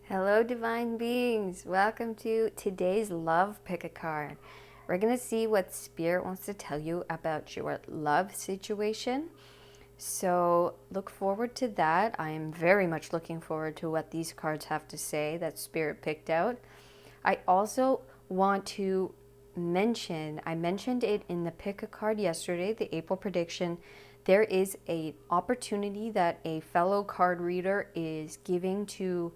Hello, divine beings. Welcome to today's love pick a card. We're going to see what Spirit wants to tell you about your love situation. So look forward to that. I am very much looking forward to what these cards have to say that Spirit picked out. I also want to mention, I mentioned it in the pick a card yesterday, the April prediction. There is an opportunity that a fellow card reader is giving to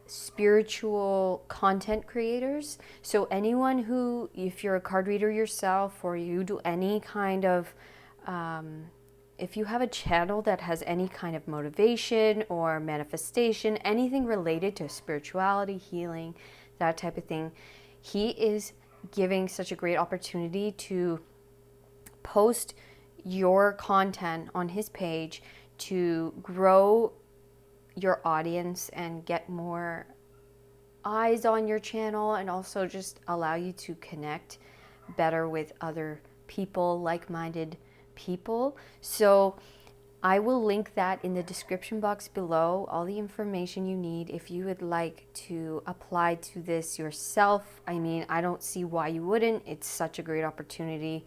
spiritual content creators. So anyone who, if you're a card reader yourself or you do any kind of, if you have a channel that has any kind of motivation or manifestation, anything related to spirituality, healing, that type of thing, he is giving such a great opportunity to post your content on his page to grow your audience and get more eyes on your channel, and also just allow you to connect better with other people, like-minded people. So I will link that in the description box below, all the information you need if you would like to apply to this yourself. I mean, I don't see why you wouldn't. It's such a great opportunity.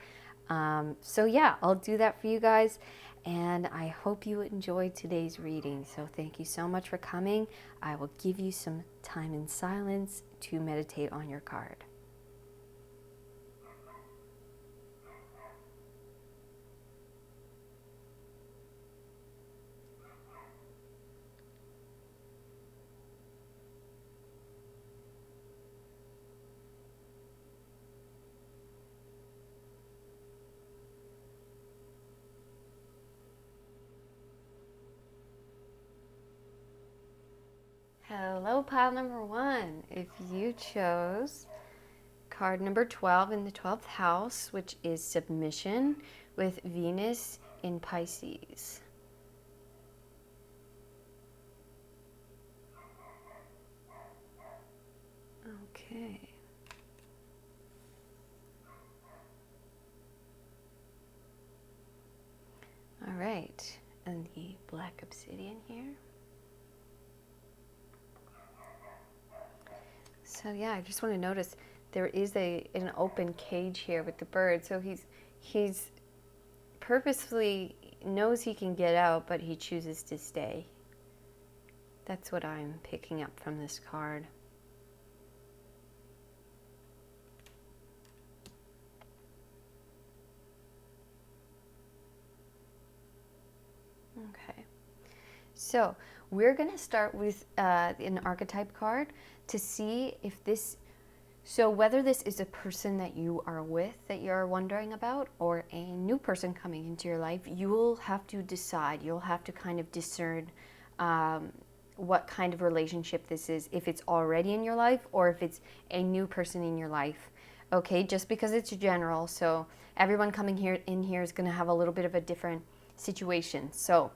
So yeah, I'll do that for you guys. And I hope you enjoyed today's reading. So thank you so much for coming. I will give you some time in silence to meditate on your card. Hello, pile number one. If you chose card number 12 in the 12th house, which is submission with Venus in Pisces. Okay. All right. And the black obsidian here. So yeah, I just want to notice there is an open cage here with the bird. So he's purposefully knows he can get out, but he chooses to stay. That's what I'm picking up from this card. Okay. So we're going to start with an archetype card to see if this, so whether this is a person that you are with that you're wondering about, or a new person coming into your life. You will have to decide, you'll have to kind of discern what kind of relationship this is, if it's already in your life or if it's a new person in your life. Okay, just because it's general, so everyone coming in here is going to have a little bit of a different situation. So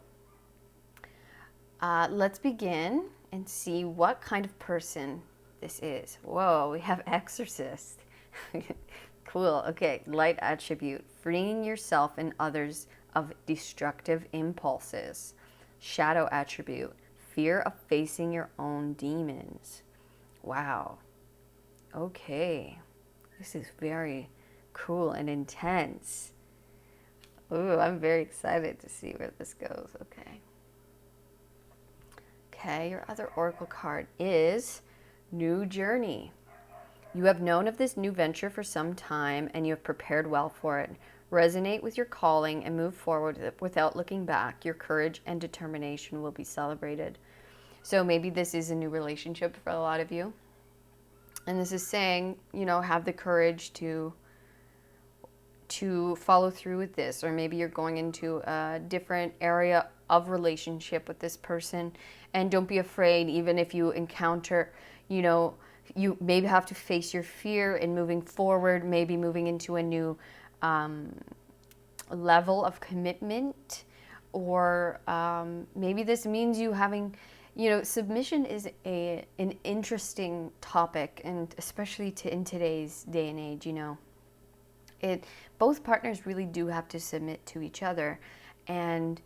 let's begin and see what kind of person this is. Whoa, we have exorcist. Cool. Okay, light attribute, freeing yourself and others of destructive impulses. Shadow attribute, fear of facing your own demons. Wow. Okay, this is very cool and intense. Ooh, I'm very excited to see where this goes. Okay, your other oracle card is New Journey. You have known of this new venture for some time and you have prepared well for it. Resonate with your calling and move forward without looking back. Your courage and determination will be celebrated. So maybe this is a new relationship for a lot of you. And this is saying, you know, have the courage to follow through with this. Or maybe you're going into a different area of relationship with this person. And don't be afraid, even if you encounter, you know, you maybe have to face your fear in moving forward, maybe moving into a new level of commitment, or maybe this means you having, you know, submission is an interesting topic, and especially in today's day and age, you know, both partners really do have to submit to each other, and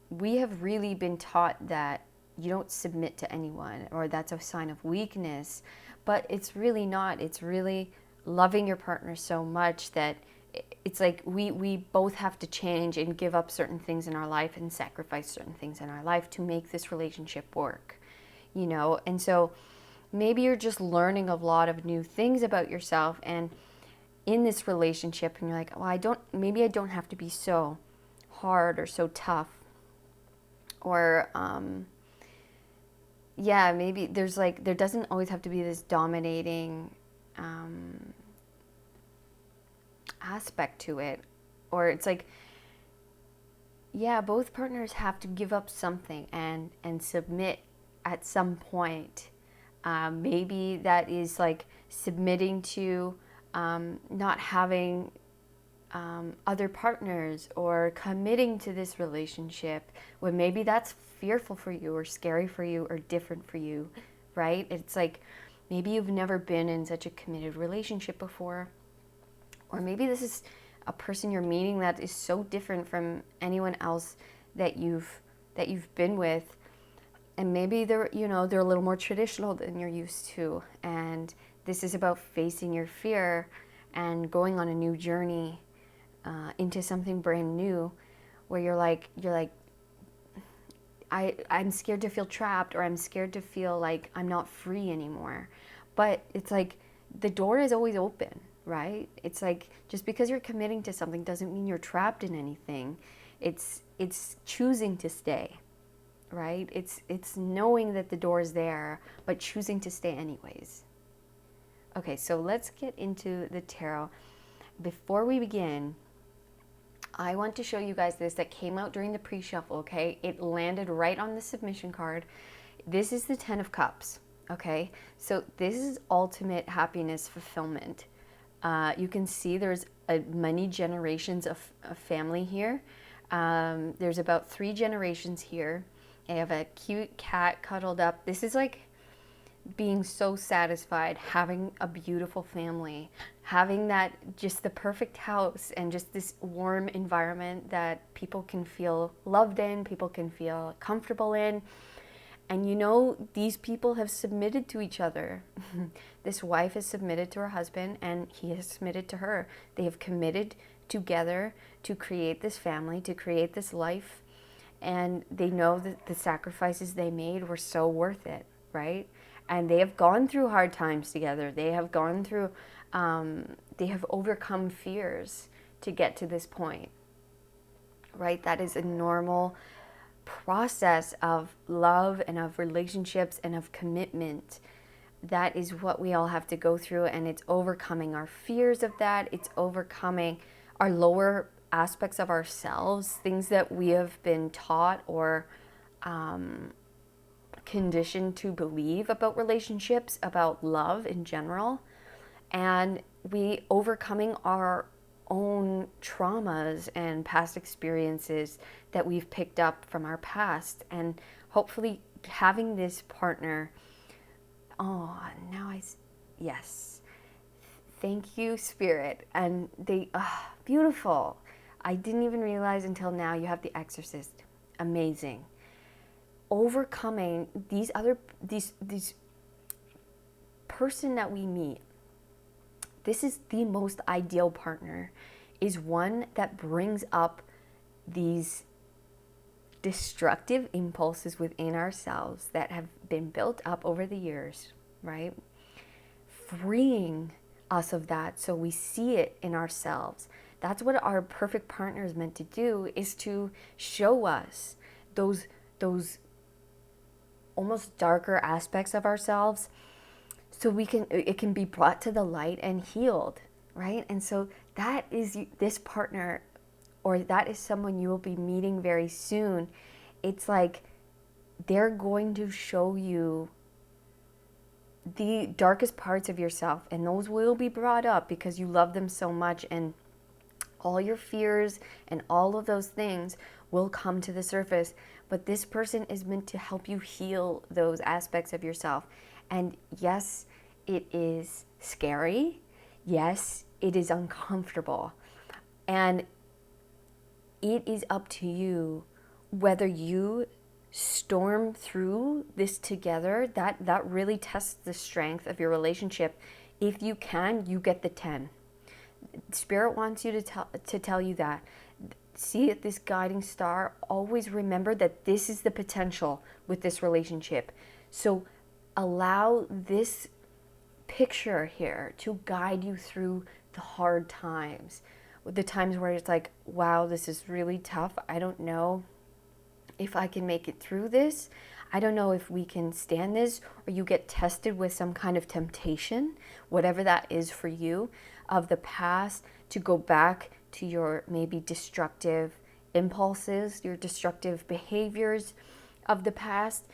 we have really been taught that you don't submit to anyone, or that's a sign of weakness. But it's really not. It's really loving your partner so much that it's like we both have to change and give up certain things in our life and sacrifice certain things in our life to make this relationship work, you know? And so maybe you're just learning a lot of new things about yourself and in this relationship, and you're like, well, maybe I don't have to be so hard or so tough, or yeah, maybe there doesn't always have to be this dominating aspect to it. Or it's like, yeah, both partners have to give up something and submit at some point. Maybe that is like submitting to not having other partners, or committing to this relationship when maybe that's fearful for you or scary for you or different for you, right? It's like maybe you've never been in such a committed relationship before, or maybe this is a person you're meeting that is so different from anyone else that you've been with, and maybe they're a little more traditional than you're used to, and this is about facing your fear and going on a new journey into something brand new, where you're like I'm scared to feel trapped, or I'm scared to feel like I'm not free anymore. But it's like the door is always open, right? It's like just because you're committing to something doesn't mean you're trapped in anything. It's choosing to stay, right? It's knowing that the door is there, but choosing to stay anyways. Okay, so let's get into the tarot. Before we begin, I want to show you guys this that came out during the pre-shuffle, okay? It landed right on the submission card. This is the 10 of Cups, okay? So this is ultimate happiness fulfillment. You can see there's many generations of family here. There's about 3 generations here. I have a cute cat cuddled up. This is like being so satisfied, having a beautiful family, having that, just the perfect house, and just this warm environment that people can feel loved in, people can feel comfortable in. And these people have submitted to each other. This wife has submitted to her husband, and he has submitted to her. They have committed together to create this family, to create this life, and they know that the sacrifices they made were so worth it, right? And they have gone through hard times together. They have gone through, they have overcome fears to get to this point, right? That is a normal process of love and of relationships and of commitment. That is what we all have to go through, and it's overcoming our fears of that. It's overcoming our lower aspects of ourselves, things that we have been taught or conditioned to believe about relationships, about love in general, and we overcoming our own traumas and past experiences that we've picked up from our past, and hopefully having this partner. Yes, thank you, Spirit. And they beautiful. I didn't even realize until now you have the Exorcist. Amazing. Overcoming these person that we meet, this is the most ideal partner, is one that brings up these destructive impulses within ourselves that have been built up over the years, right? Freeing us of that so we see it in ourselves. That's what our perfect partner is meant to do, is to show us those almost darker aspects of ourselves, so it can be brought to the light and healed, right? And so that is this partner, or that is someone you will be meeting very soon. It's like they're going to show you the darkest parts of yourself, and those will be brought up because you love them so much, and all your fears and all of those things will come to the surface. But this person is meant to help you heal those aspects of yourself. And yes, it is scary. Yes, it is uncomfortable. And it is up to you whether you storm through this together, that really tests the strength of your relationship. If you can, you get the 10. Spirit wants you to tell you that. See it, this guiding star. Always remember that this is the potential with this relationship. So allow this picture here to guide you through the hard times, the times where it's like, wow, this is really tough. I don't know if I can make it through this. I don't know if we can stand this, or you get tested with some kind of temptation, whatever that is for you, of the past, to go back to your maybe destructive impulses, your destructive behaviors of the past.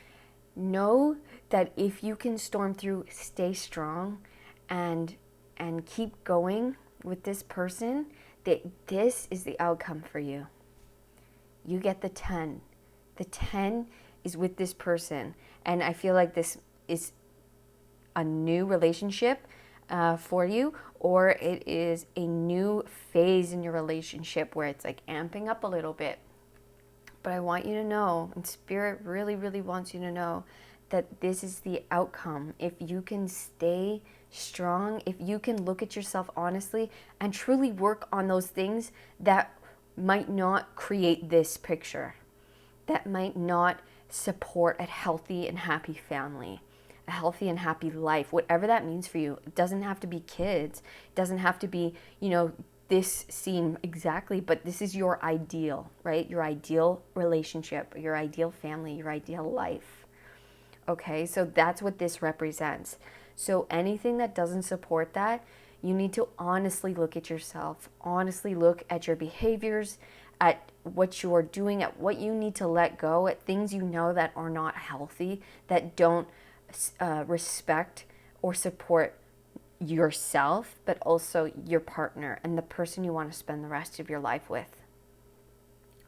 Know that if you can storm through, stay strong, and keep going with this person, that this is the outcome for you. You get the 10. The 10 is with this person, and I feel like this is a new relationship for you, or it is a new phase in your relationship where it's like amping up a little bit. But I want you to know, and Spirit really, really wants you to know, that this is the outcome. If you can stay strong, if you can look at yourself honestly and truly work on those things that might not create this picture, that might not support a healthy and happy family, a healthy and happy life, whatever that means for you. It doesn't have to be kids. It doesn't have to be, this scene exactly, but this is your ideal, right? Your ideal relationship, your ideal family, your ideal life. Okay, so that's what this represents. So anything that doesn't support that, you need to honestly look at yourself, honestly look at your behaviors, at what you are doing, at what you need to let go, at things you know that are not healthy, that don't respect or support yourself, but also your partner and the person you want to spend the rest of your life with.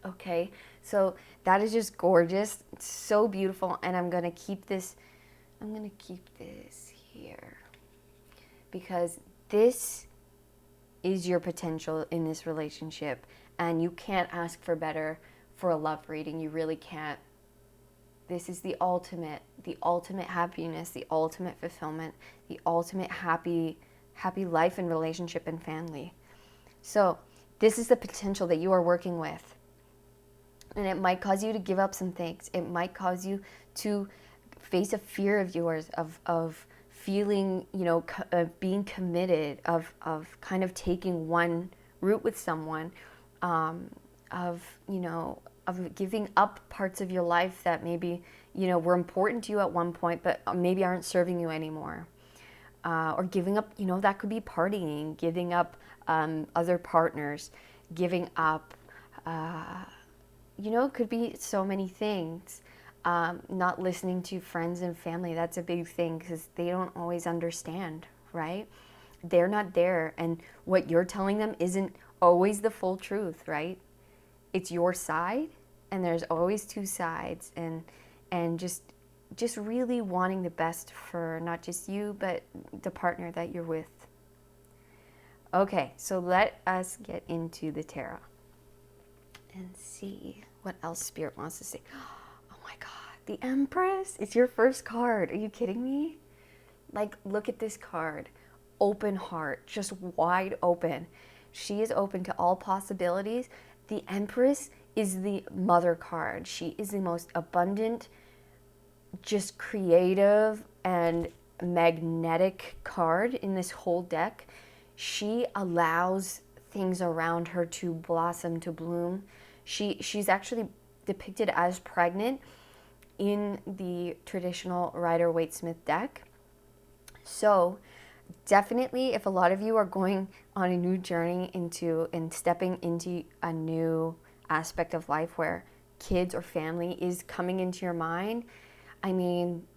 Okay, so that is just gorgeous. It's so beautiful, and I'm going to keep this here, because this is your potential in this relationship, and you can't ask for better for a love reading. You really can't. This is the ultimate happiness, the ultimate fulfillment, the ultimate happy life and relationship and family. So this is the potential that you are working with. And it might cause you to give up some things. It might cause you to face a fear of yours, of feeling, being committed, of kind of taking one route with someone, of giving up parts of your life that maybe, were important to you at one point, but maybe aren't serving you anymore. Or giving up, that could be partying, giving up other partners, giving up, it could be so many things. Not listening to friends and family, that's a big thing, because they don't always understand, right? They're not there, and what you're telling them isn't always the full truth, right? It's your side, and there's always two sides, and just really wanting the best for not just you, but the partner that you're with. Okay, so let us get into the tarot and see what else Spirit wants to say. Oh my God, the Empress. It's your first card. Are you kidding me? Like, look at this card. Open heart, just wide open. She is open to all possibilities. The Empress is the mother card. She is the most abundant, just creative and magnetic card in this whole deck. She allows things around her to blossom, to bloom. She's actually depicted as pregnant in the traditional Rider-Waite-Smith deck. So definitely, if a lot of you are going on a new journey and stepping into a new aspect of life where kids or family is coming into your mind, I mean,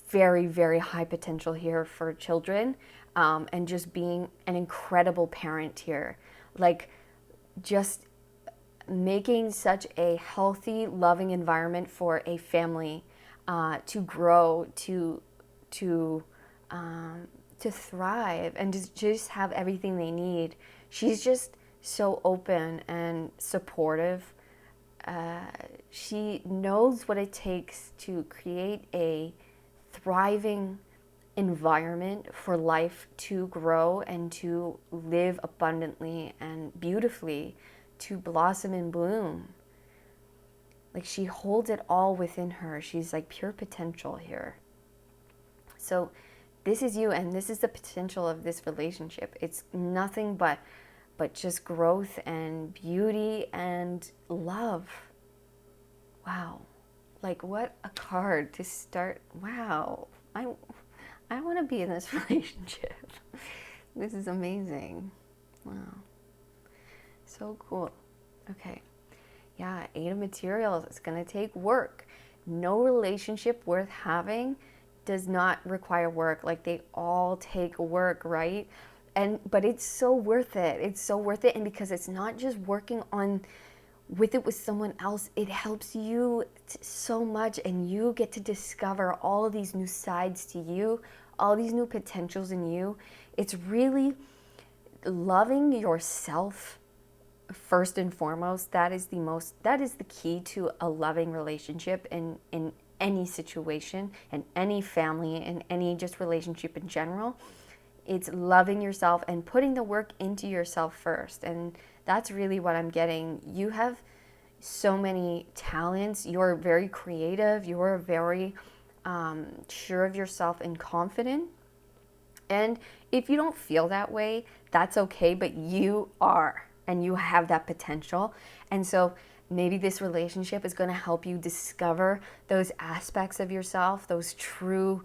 very, very high potential here for children, and just being an incredible parent here. Like, just making such a healthy, loving environment for a family to grow, to thrive, and to just have everything they need. She's just so open and supportive she knows what it takes to create a thriving environment for life to grow and to live abundantly and beautifully, to blossom and bloom. Like, she holds it all within her. She's like pure potential here. So this is you, and this is the potential of this relationship. It's nothing but just growth and beauty and love. Wow. Like, what a card to start. Wow. I want to be in this relationship. This is amazing. Wow. So cool. Okay. Yeah, 8 of materials. It's going to take work. No relationship worth having does not require work. Like, they all take work, right? But it's so worth it. It's so worth it. And because it's not just working on with it with someone else, it helps you so much, and you get to discover all of these new sides to you, all these new potentials in you. It's really loving yourself first and foremost. That is the key to a loving relationship in any situation, in any family, in any just relationship in general. It's loving yourself and putting the work into yourself first. And that's really what I'm getting. You have so many talents. You're very creative. You're very sure of yourself and confident. And if you don't feel that way, that's okay, but you are, and you have that potential. And so maybe this relationship is going to help you discover those aspects of yourself, those true,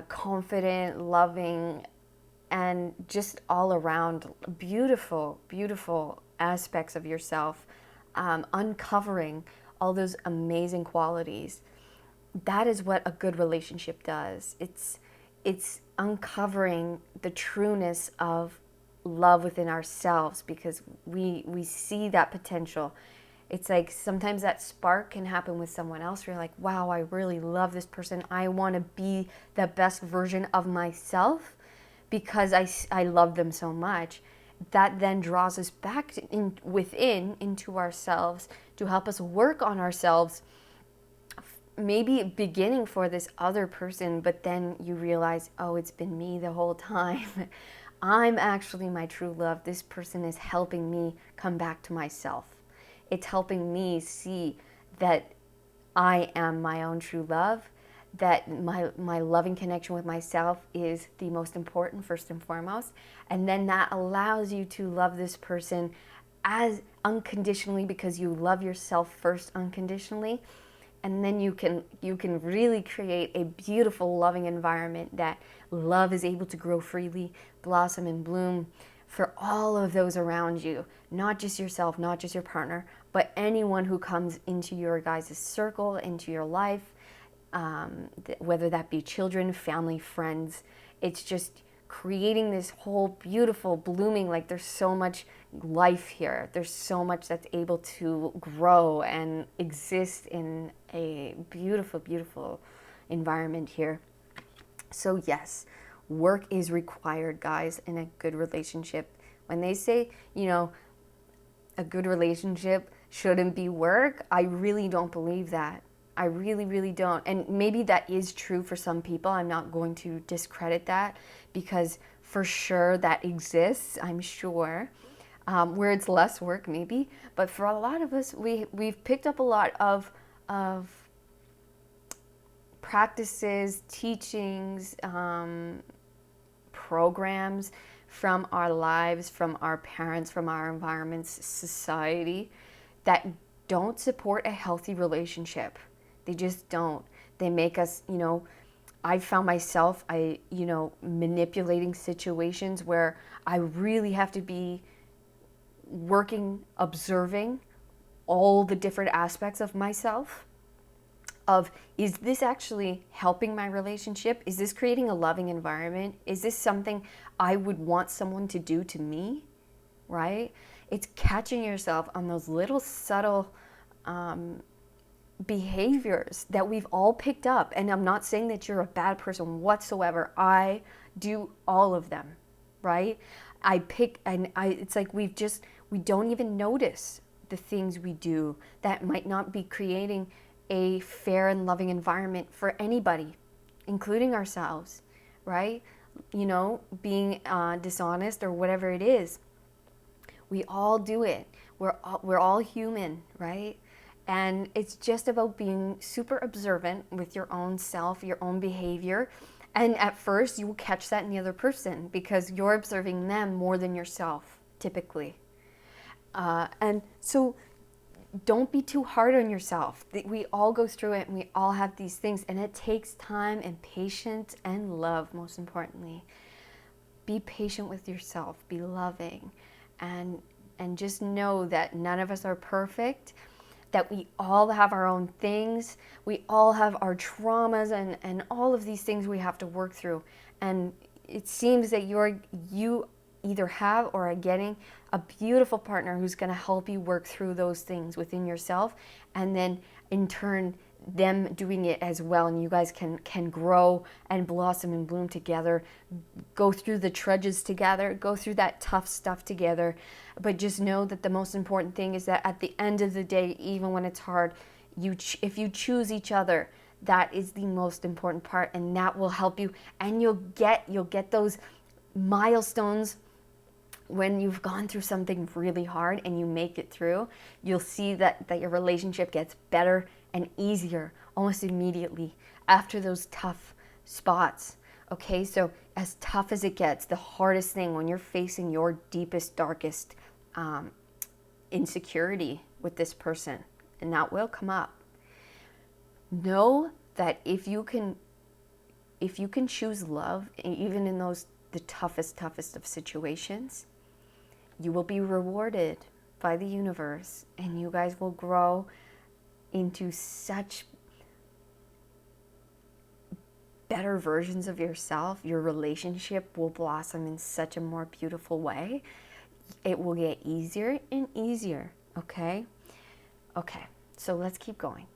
confident, loving, and just all around beautiful, beautiful aspects of yourself, uncovering all those amazing qualities. That is what a good relationship does. It's uncovering the trueness of love within ourselves, because we see that potential. It's like sometimes that spark can happen with someone else. You're like, wow, I really love this person. I want to be the best version of myself because I love them so much. That then draws us back into ourselves to help us work on ourselves, maybe beginning for this other person, but then you realize, oh, it's been me the whole time. I'm actually my true love. This person is helping me come back to myself. It's helping me see that I am my own true love, that my loving connection with myself is the most important, first and foremost. And then that allows you to love this person as unconditionally, because you love yourself first unconditionally. And then you can really create a beautiful, loving environment that love is able to grow freely, blossom and bloom for all of those around you. Not just yourself, not just your partner, but anyone who comes into your guys' circle, into your life, whether that be children, family, friends. It's just creating this whole beautiful blooming, like there's so much life here. There's so much that's able to grow and exist in a beautiful, beautiful environment here. So yes, work is required, guys, in a good relationship. When they say, a good relationship shouldn't be work, I really don't believe that. I really, really don't. And maybe that is true for some people. I'm not going to discredit that, because for sure that exists, I'm sure, where it's less work maybe. But for a lot of us, we've picked up a lot of practices, teachings, programs from our lives, from our parents, from our environments, society, that don't support a healthy relationship. They just don't. They make us, I found myself, manipulating situations where I really have to be working, observing all the different aspects of myself. Is this actually helping my relationship? Is this creating a loving environment? Is this something I would want someone to do to me? Right? It's catching yourself on those little subtle behaviors that we've all picked up. And I'm not saying that you're a bad person whatsoever. I do all of them, right? It's like we don't even notice the things we do that might not be creating a fair and loving environment for anybody, including ourselves, right? You know, being dishonest or whatever it is. We all do it. We're all human, right? And it's just about being super observant with your own self, your own behavior. And at first, you will catch that in the other person because you're observing them more than yourself, typically. And so don't be too hard on yourself. We all go through it and we all have these things, and it takes time and patience and love, most importantly. Be patient with yourself, be loving, and just know that none of us are perfect, that we all have our own things, we all have our traumas and all of these things we have to work through. And it seems that you either have or are getting a beautiful partner who's going to help you work through those things within yourself, and then in turn them doing it as well, and you guys can grow and blossom and bloom together, go through the trudges together, go through that tough stuff together. But just know that the most important thing is that at the end of the day, even when it's hard, if you choose each other, that is the most important part, and that will help you. And you'll get those milestones when you've gone through something really hard and you make it through. You'll see that your relationship gets better and easier almost immediately after those tough spots. Okay, so as tough as it gets, the hardest thing when you're facing your deepest, darkest insecurity with this person, and that will come up, know that if you can choose love, even in the toughest of situations, you will be rewarded by the universe, and you guys will grow into such better versions of yourself. Your relationship will blossom in such a more beautiful way. It will get easier and easier, okay? Okay, so let's keep going.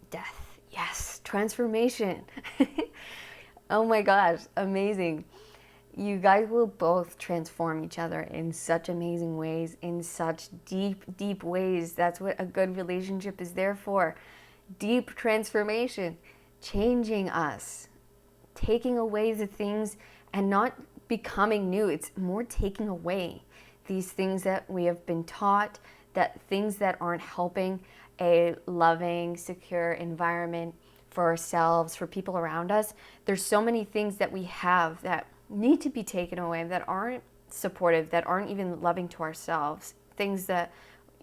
Death, yes, transformation. Oh my gosh, amazing. You guys will both transform each other in such amazing ways, in such deep, deep ways. That's what a good relationship is there for. Deep transformation, changing us, taking away the things and not becoming new. It's more taking away these things that we have been taught, that things that aren't helping a loving, secure environment for ourselves, for people around us. There's so many things that we have that need to be taken away, that aren't supportive, that aren't even loving to ourselves. Things that,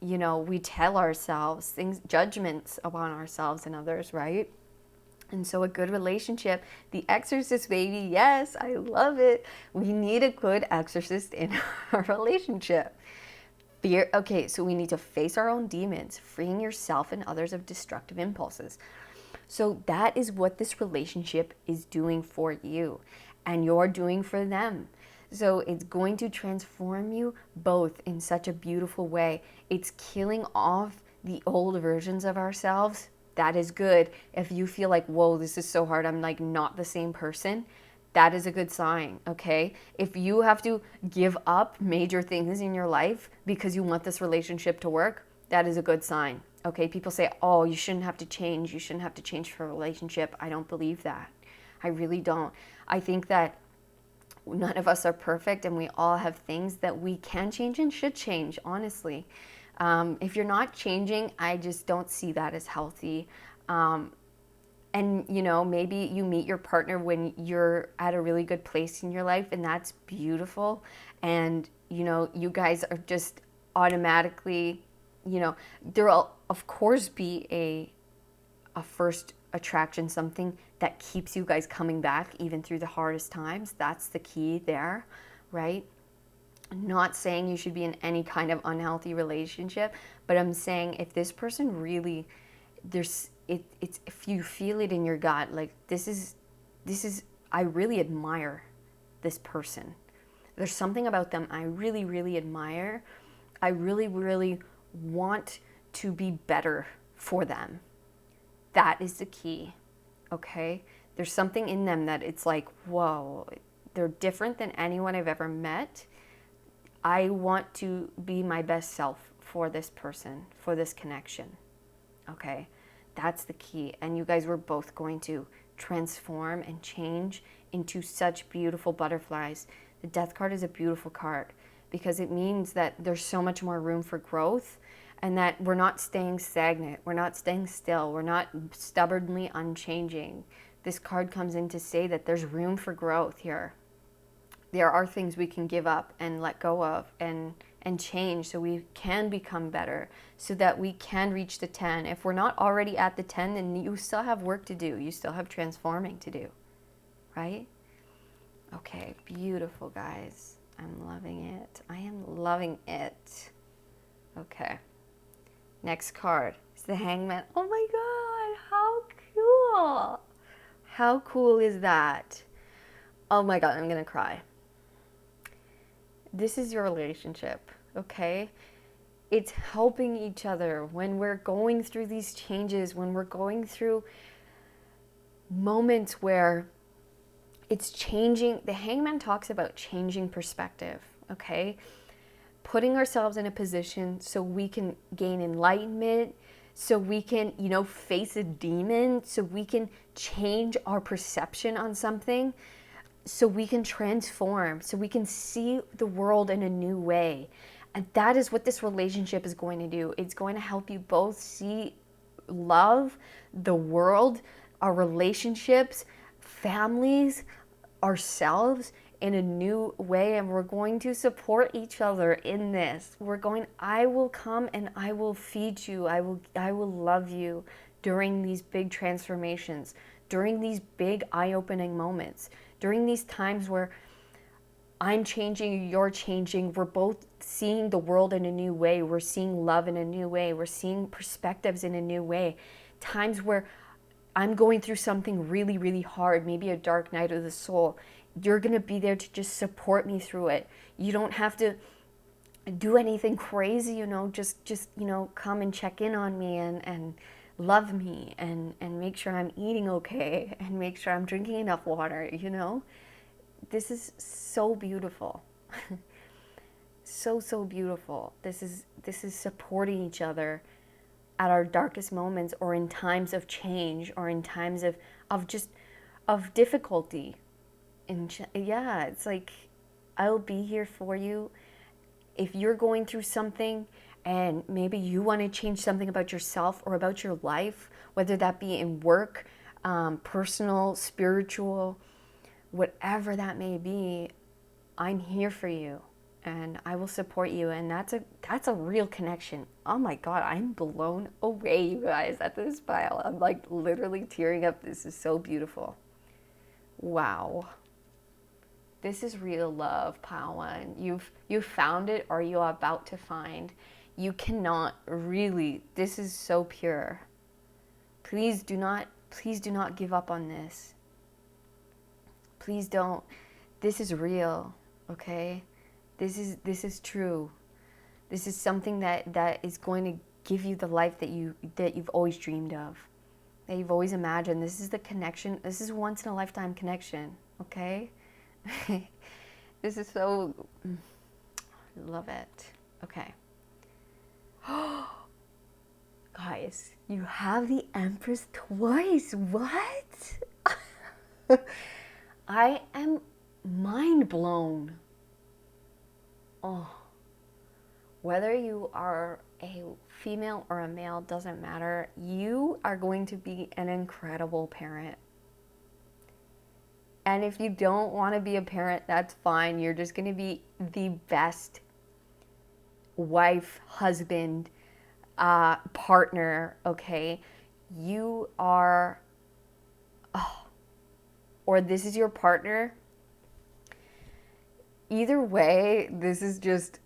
you know, we tell ourselves, things, judgments upon ourselves and others, right? And so a good relationship, the exorcist, baby, yes, I love it. We need a good exorcist in our relationship. Fear, okay, so we need to face our own demons, freeing yourself and others of destructive impulses. So that is what this relationship is doing for you, and you're doing for them. So it's going to transform you both in such a beautiful way. It's killing off the old versions of ourselves. That is good. If you feel like, whoa, this is so hard, I'm like not the same person, that is a good sign, okay? If you have to give up major things in your life because you want this relationship to work, that is a good sign, okay? People say, oh, you shouldn't have to change. You shouldn't have to change for a relationship. I don't believe that. I really don't. I think that none of us are perfect, and we all have things that we can change and should change, honestly. If you're not changing, I just don't see that as healthy. And, you know, maybe you meet your partner when you're at a really good place in your life, and that's beautiful. And, you know, you guys are just automatically, you know, there will, of course, be a first attraction, something that keeps you guys coming back even through the hardest times. That's the key there, right? I'm not saying you should be in any kind of unhealthy relationship, but I'm saying if this person really, it's if you feel it in your gut, like this is I really admire this person. There's something about them I really, really admire. I really, really want to be better for them. That is the key, okay? There's something in them that it's like, whoa, they're different than anyone I've ever met. I want to be my best self for this person, for this connection. Okay, that's the key. And you guys were both going to transform and change into such beautiful butterflies. The Death card is a beautiful card because it means that there's so much more room for growth, and that we're not staying stagnant, we're not staying still, we're not stubbornly unchanging. This card comes in to say that there's room for growth here. There are things we can give up and let go of and change so we can become better, so that we can reach the 10. If we're not already at the 10, then you still have work to do. You still have transforming to do, right? Okay, beautiful, guys. I'm loving it. I am loving it. Okay. Next card is the Hangman. Oh my God, how cool. How cool is that? Oh my God, I'm gonna cry. This is your relationship, okay? It's helping each other when we're going through these changes, when we're going through moments where it's changing. The Hangman talks about changing perspective, okay? Putting ourselves in a position so we can gain enlightenment, so we can, face a demon, so we can change our perception on something, so we can transform, so we can see the world in a new way. And that is what this relationship is going to do. It's going to help you both see love, the world, our relationships, families, ourselves in a new way. And we're going to support each other in this. I will come and I will feed you. I will love you during these big transformations, during these big eye-opening moments, during these times where I'm changing, you're changing, we're both seeing the world in a new way, we're seeing love in a new way, we're seeing perspectives in a new way. Times where I'm going through something really, really hard, maybe a dark night of the soul. You're going to be there to just support me through it. You don't have to do anything crazy, just come and check in on me and love me and make sure I'm eating okay and make sure I'm drinking enough water, This is so beautiful. So beautiful. This is supporting each other at our darkest moments, or in times of change, or in times of difficulty. It's like, I'll be here for you. If you're going through something and maybe you want to change something about yourself or about your life, whether that be in work, personal, spiritual, whatever that may be, I'm here for you and I will support you. And that's a real connection. Oh my God, I'm blown away, you guys, at this pile. I'm like literally tearing up. This is so beautiful. Wow. This is real love, pile one. You've found it, or you're about to find. You cannot really, this is so pure. Please do not give up on this. Please don't. This is real, okay? This is true. This is something that is going to give you the life that you've always dreamed of, that you've always imagined. This is the connection. This is once in a lifetime connection, okay? This is so, I love it. Okay. Guys, you have the Empress twice. What? I am mind blown. Oh, whether you are a female or a male, doesn't matter. You are going to be an incredible parent. And if you don't want to be a parent, that's fine. You're just going to be the best wife, husband, partner, okay? You are, or this is your partner. Either way, this is just,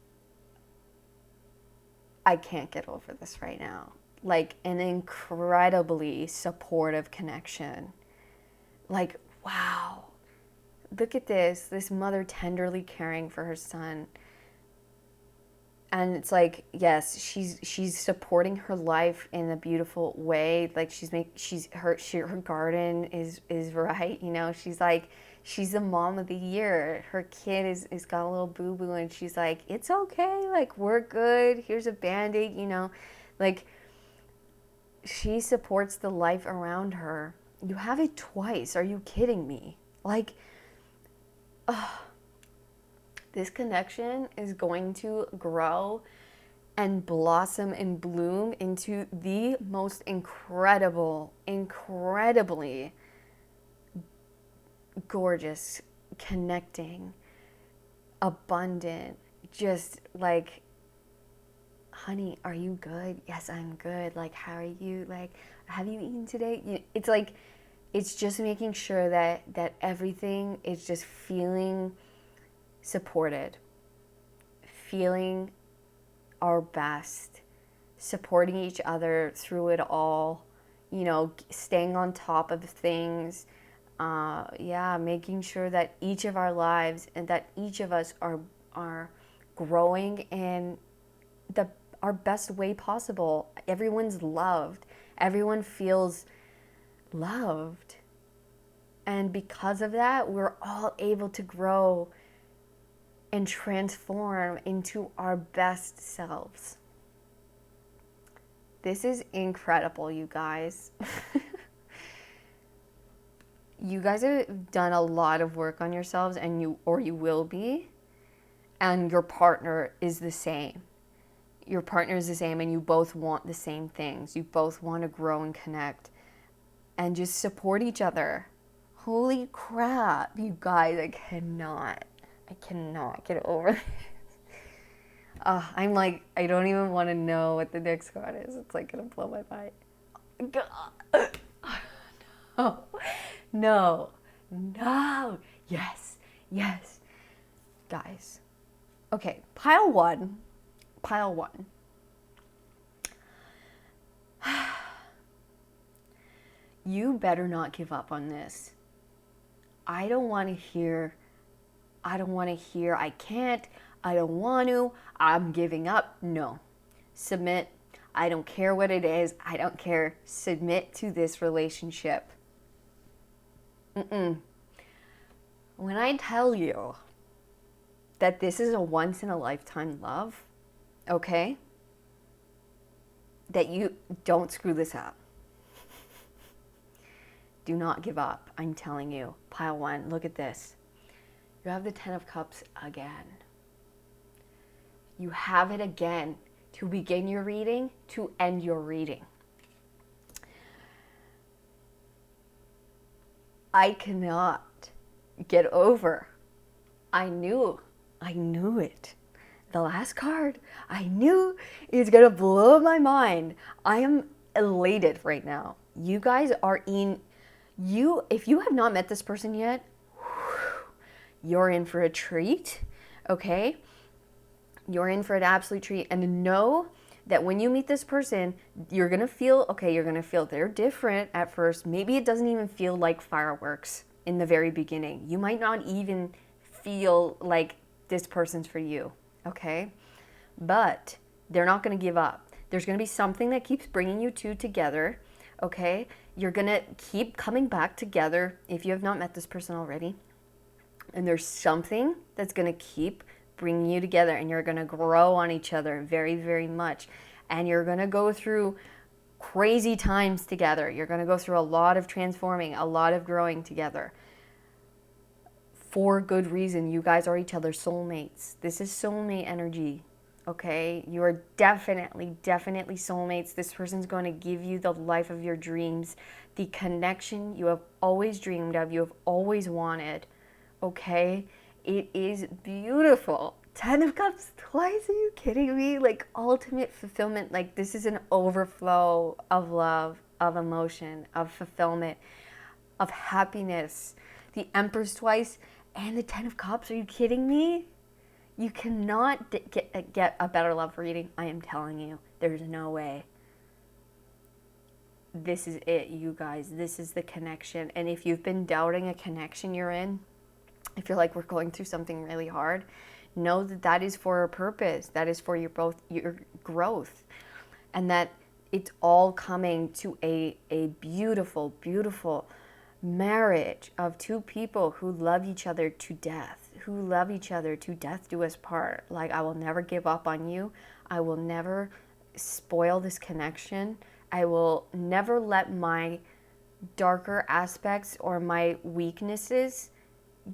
I can't get over this right now. Like an incredibly supportive connection. Like, wow. Look at this mother tenderly caring for her son. and it's like, yes, she's supporting her life in a beautiful way. Like her garden is right, you know. She's like, she's the mom of the year. Her kid is got a little boo-boo, and she's like, it's okay, like, we're good, here's a band-aid, you know. Like, she supports the life around her. You have it twice. Are you kidding me? Like, this connection is going to grow and blossom and bloom into the most incredibly gorgeous, connecting, abundant, just like, honey, are you good? Yes, I'm good. Like, how are you? Like, have you eaten today? It's like, it's just making sure that everything is just feeling supported, feeling our best, supporting each other through it all, you know, staying on top of things, making sure that each of our lives and that each of us are growing in our best way possible. Everyone's loved. Everyone feels loved. And because of that, we're all able to grow and transform into our best selves. This is incredible, you guys. You guys have done a lot of work on yourselves, and you will be, and your partner is the same. Your partner is the same, and you both want the same things. You both want to grow and connect and just support each other. Holy crap, you guys, I cannot get over this. I'm like, I don't even want to know what the next card is. It's like gonna blow my mind. No. Yes. Guys. Okay, pile one. You better not give up on this. I don't want to hear, I can't, I don't want to, I'm giving up. No. Submit. I don't care what it is. I don't care. Submit to this relationship. When I tell you that this is a once in a lifetime love, okay? That you don't screw this up. Do not give up. I'm telling you. Pile one. Look at this. You have the 10 of Cups again. You have it again to begin your reading, to end your reading. I cannot get over. I knew it. The last card, I knew it's going to blow my mind. I am elated right now. You guys are if you have not met this person yet, you're in for a treat, okay? You're in for an absolute treat. And know that when you meet this person, you're going to feel they're different at first. Maybe it doesn't even feel like fireworks in the very beginning. You might not even feel like this person's for you, okay? But they're not going to give up. There's going to be something that keeps bringing you two together, okay? You're going to keep coming back together if you have not met this person already. And there's something that's going to keep bringing you together, and you're going to grow on each other very, very much. And you're going to go through crazy times together. You're going to go through a lot of transforming, a lot of growing together. For good reason. You guys are each other's soulmates. This is soulmate energy, okay? You are definitely soulmates. This person's going to give you the life of your dreams, the connection you have always dreamed of, you have always wanted, okay? It is beautiful. 10 of Cups twice, are you kidding me? Like, ultimate fulfillment. Like, this is an overflow of love, of emotion, of fulfillment, of happiness. The Empress twice and the 10 of Cups, are you kidding me? You cannot get a better love reading, I am telling you. There's no way. This is it, you guys. This is the connection. And if you've been doubting a connection you're in, if you're like, we're going through something really hard, know that that is for a purpose. That is for your growth, and that it's all coming to a beautiful, beautiful marriage of two people who love each other to death, who love each other to death do us part. Like, I will never give up on you. I will never spoil this connection. I will never let my darker aspects or my weaknesses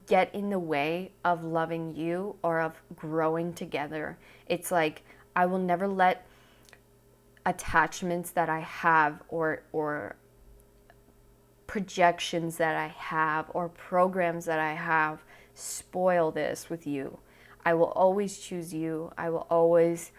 get in the way of loving you or of growing together. It's like, I will never let attachments that I have or projections that I have or programs that I have spoil this with you. I will always choose you. I will always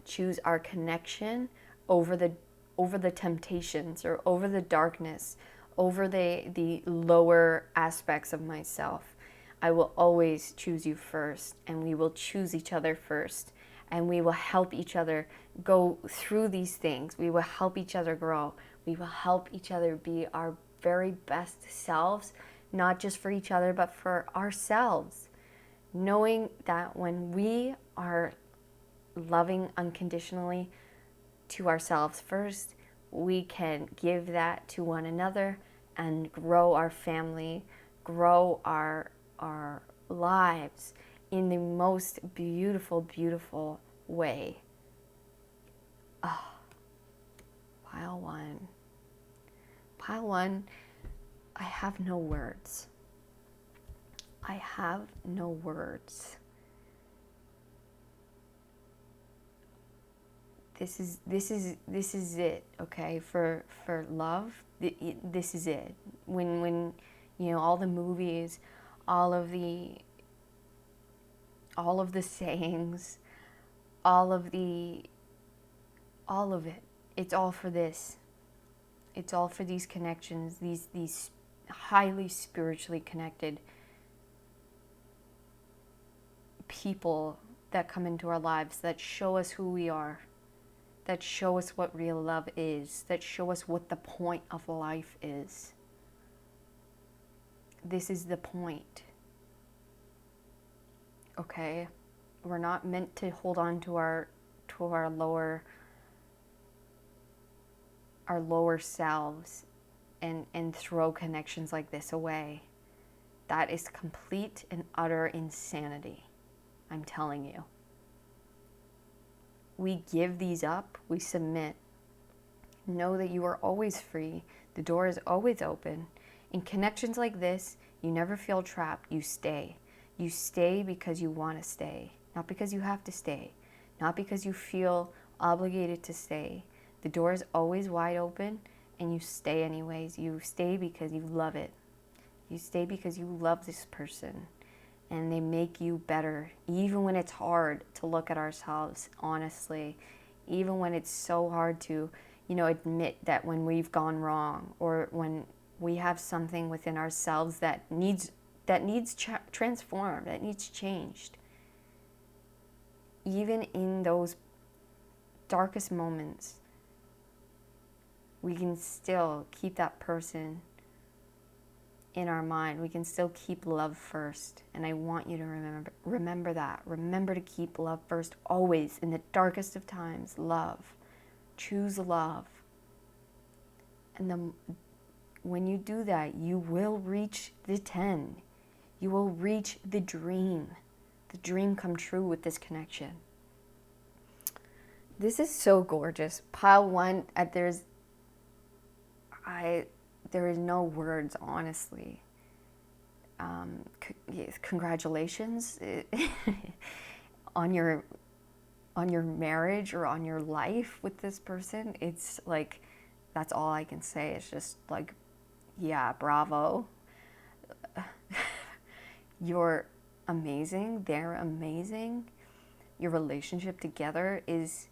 choose our connection over the temptations or over the darkness, over the lower aspects of myself. I will always choose you first, and we will choose each other first, and we will help each other go through these things. We will help each other grow. We will help each other be our very best selves, not just for each other, but for ourselves. Knowing that when we are loving unconditionally to ourselves first, we can give that to one another and grow our family, grow our lives in the most beautiful, beautiful way. Oh, pile one. Pile one, I have no words. I have no words. This is it, okay? For love, this is it. When you know, all the movies, all of the sayings, all of it, it's all for this. It's all for these connections, these highly spiritually connected people that come into our lives, that show us who we are, that show us what real love is, that show us what the point of life is. This is the point. Okay? We're not meant to hold on to our lower selves and throw connections like this away. That is complete and utter insanity. I'm telling you. We give these up, we submit. Know that you are always free. The door is always open. In connections like this, you never feel trapped. You stay. You stay because you want to stay, not because you have to stay, not because you feel obligated to stay. The door is always wide open, and you stay anyways. You stay because you love it. You stay because you love this person, and they make you better, even when it's hard to look at ourselves honestly, even when it's so hard to, admit that when we've gone wrong, or when we have something within ourselves that needs transformed, that needs changed. Even in those darkest moments, we can still keep that person in our mind. We can still keep love first. And I want you to remember that. Remember to keep love first always. In the darkest of times, love. Choose love. And then when you do that, you will reach the 10. You will reach the dream come true with this connection. This is so gorgeous. Pile one, there is no words, honestly. Congratulations on your marriage or on your life with this person. It's like, that's all I can say. It's just like, yeah, bravo. You're amazing. They're amazing. Your relationship together is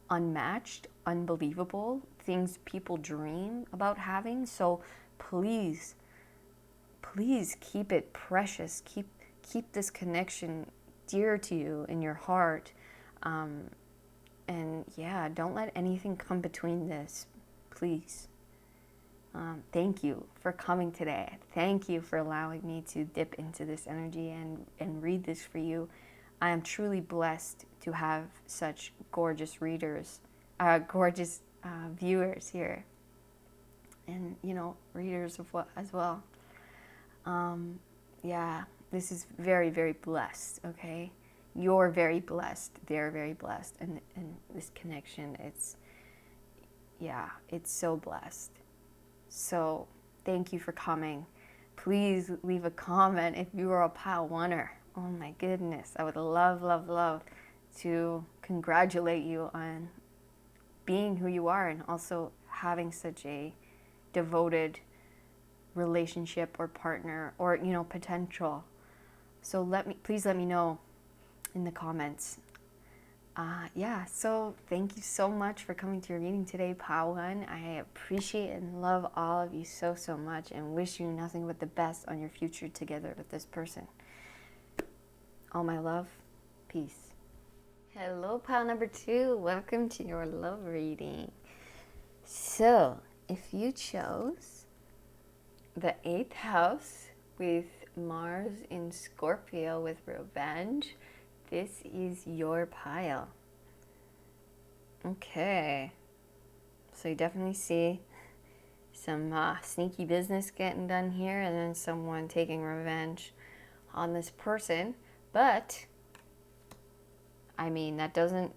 unmatched, unbelievable, things people dream about having. So please keep it precious. Keep this connection dear to you in your heart. And yeah, don't let anything come between this, please. Thank you for coming today. Thank you for allowing me to dip into this energy and read this for you. I am truly blessed to have such gorgeous readers, gorgeous viewers here, and readers as well. Yeah, this is very, very blessed. Okay, you're very blessed. They're very blessed, and this connection, it's so blessed. So thank you for coming. Please leave a comment if you are a pile oneer. Oh my goodness, I would love, love, love to congratulate you on being who you are and also having such a devoted relationship or partner or potential. So please let me know in the comments. So thank you so much for coming to your reading today, Pile One. I appreciate and love all of you so, so much and wish you nothing but the best on your future together with this person. All my love. Peace. Hello, Pile number 2. Welcome to your love reading. So, if you chose the 8th house with Mars in Scorpio with revenge, this is your pile. Okay. So you definitely see some sneaky business getting done here and then someone taking revenge on this person. But, I mean, that doesn't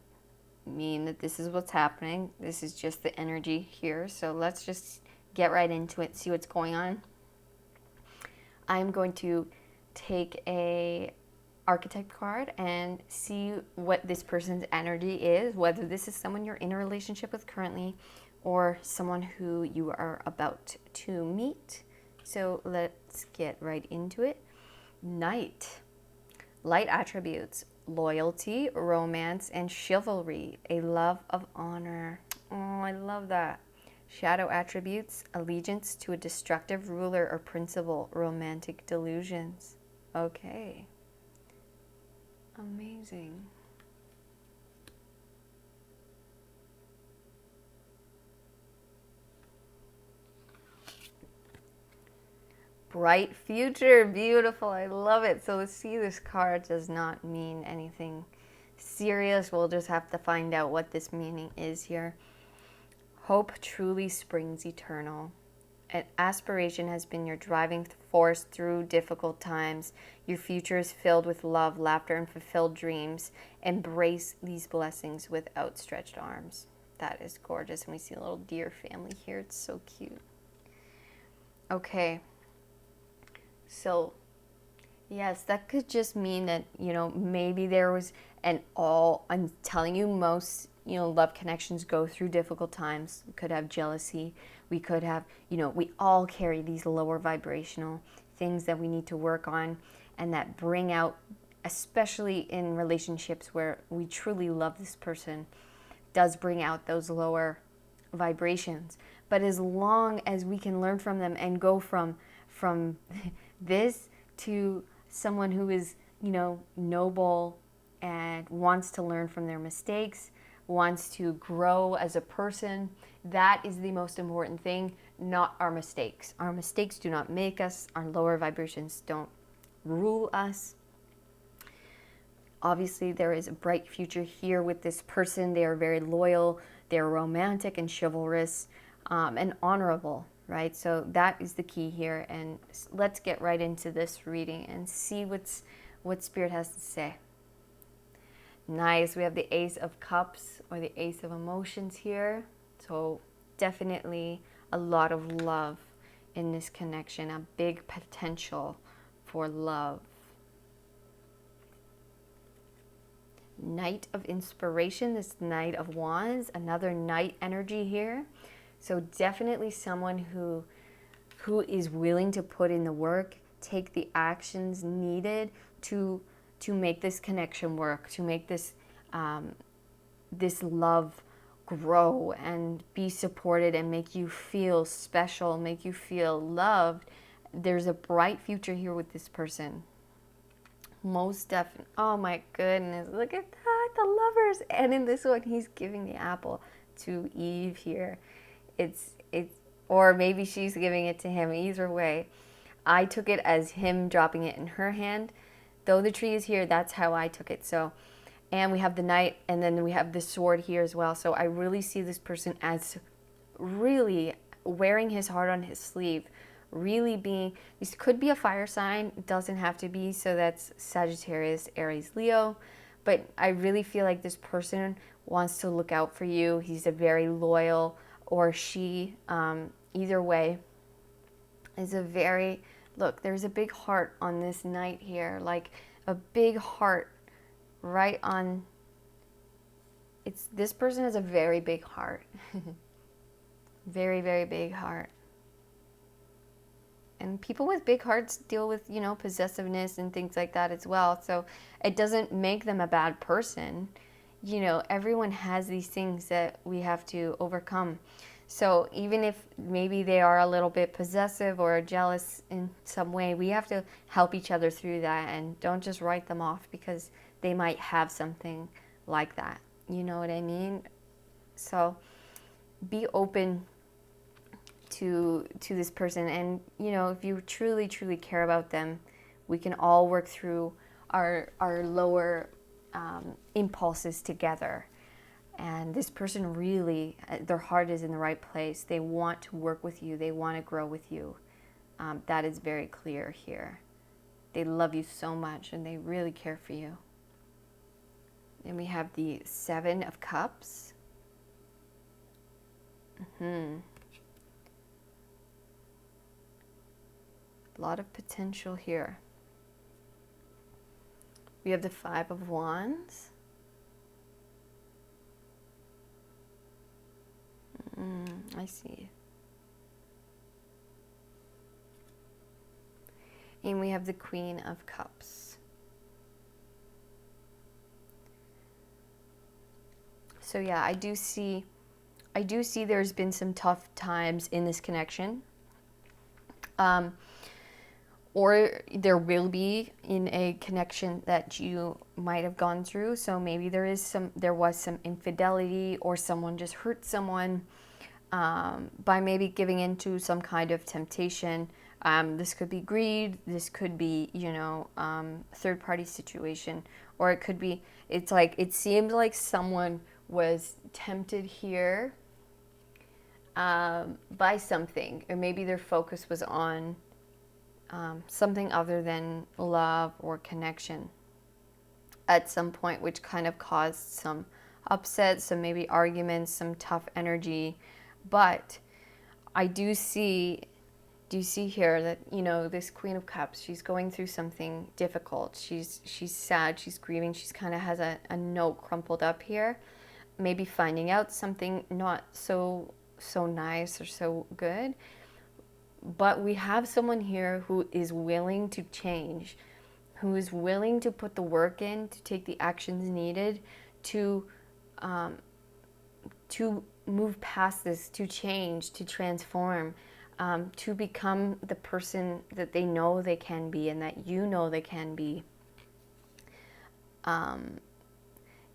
mean that this is what's happening. This is just the energy here. So let's just get right into it, see what's going on. I'm going to take a Archetype card and see what this person's energy is, whether this is someone you're in a relationship with currently or someone who you are about to meet. So let's get right into it. Knight. Light attributes: loyalty, romance, and chivalry. A love of honor. Oh, I love that. Shadow attributes: allegiance to a destructive ruler or principle, romantic delusions. Okay. Amazing. Bright future. Beautiful. I love it. So let's see, this card does not mean anything serious. We'll just have to find out what this meaning is here. Hope truly springs eternal. An aspiration has been your driving force through difficult times. Your future is filled with love, laughter, and fulfilled dreams. Embrace these blessings with outstretched arms. That is gorgeous. And we see a little deer family here. It's so cute. Okay. So, yes, that could just mean that, maybe there was I'm telling you, most, love connections go through difficult times. We could have jealousy. We could have, we all carry these lower vibrational things that we need to work on and that bring out, especially in relationships where we truly love this person, does bring out those lower vibrations. But as long as we can learn from them and go from this to someone who is, noble and wants to learn from their mistakes, wants to grow as a person, that is the most important thing, not our mistakes. Our mistakes do not make us. Our lower vibrations don't rule us. Obviously, there is a bright future here with this person. They are very loyal. They're romantic and chivalrous and honorable, right? So that is the key here. And let's get right into this reading and see what Spirit has to say. Nice. We have the Ace of Cups, or the Ace of Emotions here. So definitely a lot of love in this connection, a big potential for love. Knight of Inspiration, this Knight of Wands, another Knight energy here. So definitely someone who is willing to put in the work, take the actions needed to make this connection work, to make this this love grow and be supported and make you feel special, make you feel loved. There's a bright future here with this person. Most definitely. Oh my goodness, look at that, the Lovers. And in this one, he's giving the apple to Eve here. It's or maybe she's giving it to him. Either way, I took it as him dropping it in her hand. Though the tree is here, that's how I took it. So, and we have the knight, and then we have the sword here as well. So I really see this person as really wearing his heart on his sleeve, really being, this could be a fire sign, it doesn't have to be, so that's Sagittarius, Aries, Leo, but I really feel like this person wants to look out for you. He's a very loyal, or she, either way, is a very, look, there's a big heart on this knight here, like a big heart right on, it's, this person has a very big heart. Very, very big heart. And people with big hearts deal with, you know, possessiveness and things like that as well. So it doesn't make them a bad person. You know, everyone has these things that we have to overcome. So even if maybe they are a little bit possessive or jealous in some way, we have to help each other through that, and don't just write them off because they might have something like that. You know what I mean? So be open to this person, and you know, if you truly care about them, we can all work through our lower impulses together. And this person really, their heart is in the right place. They want to work with you, they want to grow with you. That is very clear here. They love you so much and they really care for you. And we have the Seven of Cups. A lot of potential here. We have the Five of Wands. I see. And we have the Queen of Cups. So yeah, I do see there's been some tough times in this connection. Or there will be in a connection that you might have gone through. So maybe there was some infidelity, or someone just hurt someone by maybe giving into some kind of temptation. This could be greed. This could be, you know, third-party situation, or it could be. It's like it seemed like someone was tempted here by something, or maybe their focus was on something other than love or connection at some point, which kind of caused some upset, some maybe arguments, some tough energy. But I do see here that, you know, this Queen of Cups, she's going through something difficult. She's sad, she's grieving, she's kind of has a note crumpled up here, maybe finding out something not so nice or so good. But we have someone here who is willing to change, who is willing to put the work in, to take the actions needed to move past this, to change, to transform, to become the person that they know they can be and that you know they can be.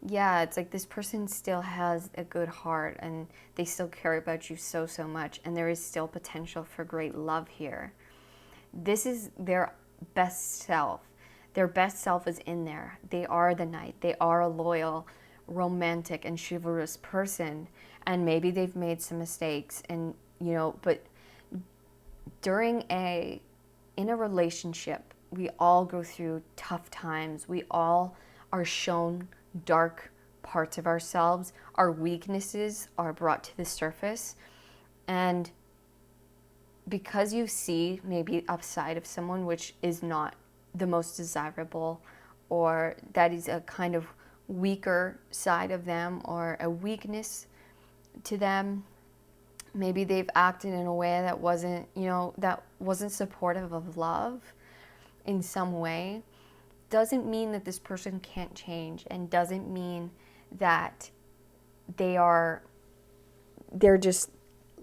Yeah, it's like this person still has a good heart and they still care about you so much, and there is still potential for great love here. This is their best self. Their best self is in there. They are the knight. They are a loyal, romantic, and chivalrous person, and maybe they've made some mistakes, and you know, but in a relationship, we all go through tough times. We all are shown dark parts of ourselves. Our weaknesses are brought to the surface, and because you see maybe upside of someone which is not the most desirable, or that is a kind of weaker side of them, or a weakness to them, maybe they've acted in a way that wasn't, you know, that wasn't supportive of love in some way, doesn't mean that this person can't change, and doesn't mean that they're just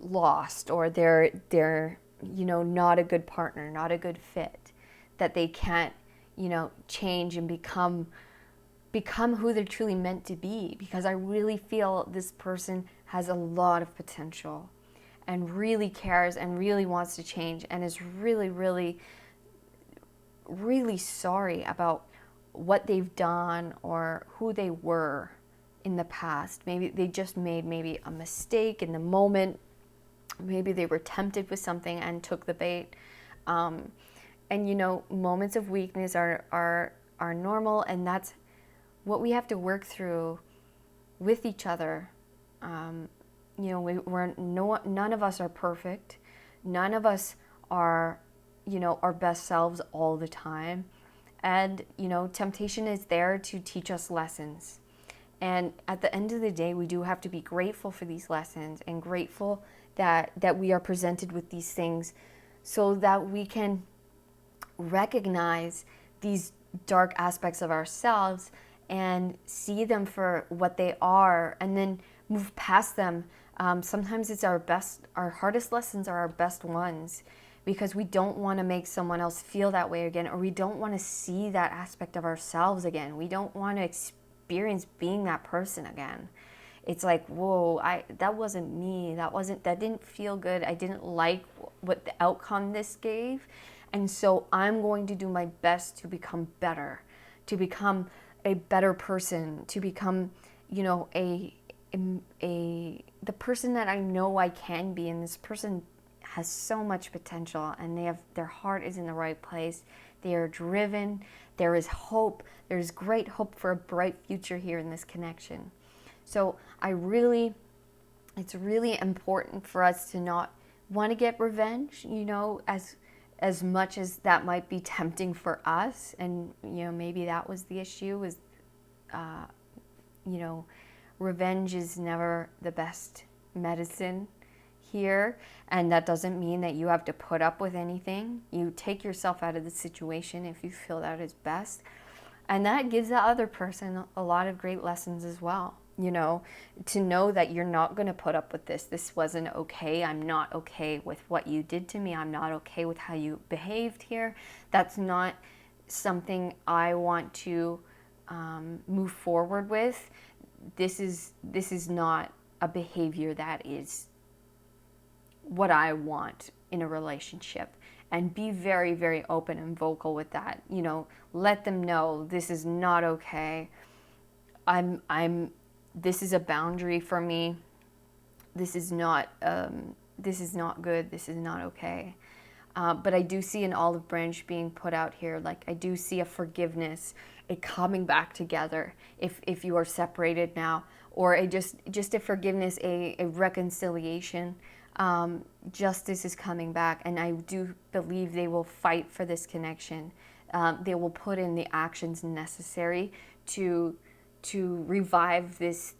lost, or they're you know, not a good partner, not a good fit, that they can't, you know, change and become who they're truly meant to be. Because I really feel this person has a lot of potential, and really cares and really wants to change and is really, really, really sorry about what they've done or who they were in the past. Maybe they just made maybe a mistake in the moment. Maybe they were tempted with something and took the bait. And you know, moments of weakness are normal, and that's what we have to work through with each other. You know, none of us are perfect. None of us are, you know, our best selves all the time. And, you know, temptation is there to teach us lessons. And at the end of the day, we do have to be grateful for these lessons and grateful that we are presented with these things so that we can recognize these dark aspects of ourselves and see them for what they are and then move past them. Sometimes it's our hardest lessons are our best ones, because we don't want to make someone else feel that way again, or we don't want to see that aspect of ourselves again. We don't want to experience being that person again. It's like, whoa, that wasn't me. That didn't feel good. I didn't like what the outcome this gave. And so I'm going to do my best to become better, to become a better person, to become, you know, the person that I know I can be. And this person has so much potential, and their heart is in the right place. They are driven. There is hope. There's great hope for a bright future here in this connection. So it's really important for us to not want to get revenge, you know, as much as that might be tempting for us. And, you know, maybe that was the issue, is, you know, revenge is never the best medicine here. And that doesn't mean that you have to put up with anything. You take yourself out of the situation if you feel that is best. And that gives the other person a lot of great lessons as well. You know, to know that you're not going to put up with this. This wasn't okay. I'm not okay with what you did to me. I'm not okay with how you behaved here. That's not something I want to move forward with. This is not a behavior that is what I want in a relationship. And be very, very open and vocal with that. You know, let them know this is not okay. This is a boundary for me. This is not good. This is not okay. But I do see an olive branch being put out here. Like, I do see a forgiveness, a coming back together if you are separated now, or just a forgiveness, a reconciliation. Justice is coming back, and I do believe they will fight for this connection. They will put in the actions necessary to revive this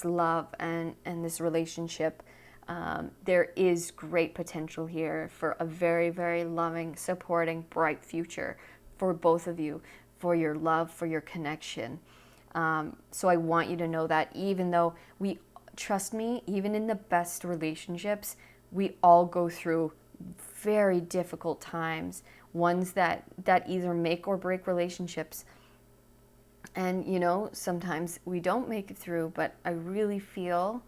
love and this relationship. There is great potential here for a very, very loving, supporting, bright future for both of you, for your love, for your connection. So I want you to know that, even though trust me, even in the best relationships, we all go through very difficult times, ones that either make or break relationships. And, you know, sometimes we don't make it through, but I really feel,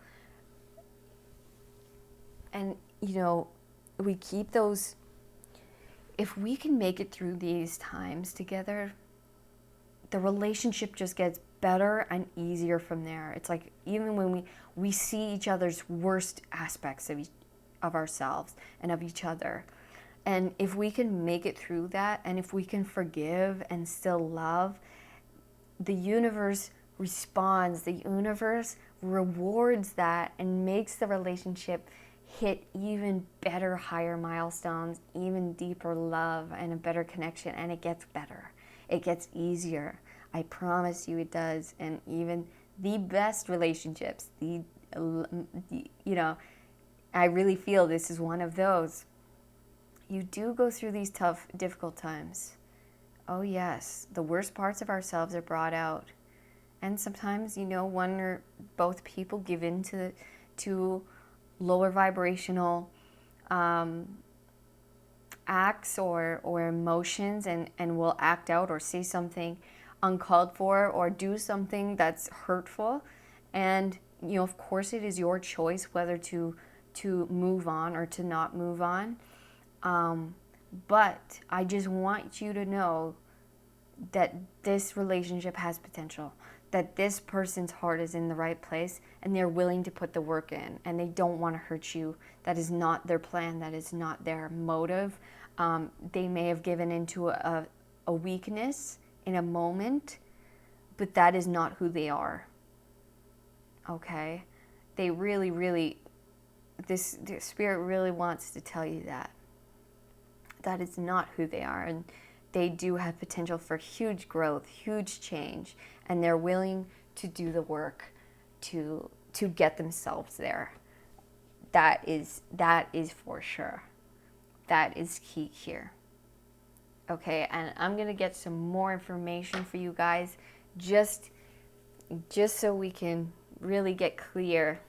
and, you know, we keep those, if we can make it through these times together, the relationship just gets better and easier from there. It's like, even when we see each other's worst aspects of ourselves and of each other. And if we can make it through that, and if we can forgive and still love, the universe responds, the universe rewards that and makes the relationship hit even better, higher milestones, even deeper love and a better connection, and it gets better. It gets easier. I promise you it does. And even the best relationships, you know, I really feel this is one of those. You do go through these tough, difficult times. Oh yes, the worst parts of ourselves are brought out. And sometimes, you know, one or both people give in to lower vibrational acts or emotions and will act out or say something uncalled for or do something that's hurtful. And, you know, of course it is your choice whether to to move on or to not move on. But I just want you to know that this relationship has potential, that this person's heart is in the right place and they're willing to put the work in and they don't want to hurt you. That is not their plan. That is not their motive. They may have given into a weakness in a moment, but that is not who they are. Okay? They really, this spirit really wants to tell you that. That is not who they are. And they do have potential for huge growth, huge change, and they're willing to do the work to get themselves there. That is for sure. That is key here. Okay, and I'm going to get some more information for you guys just so we can really get clear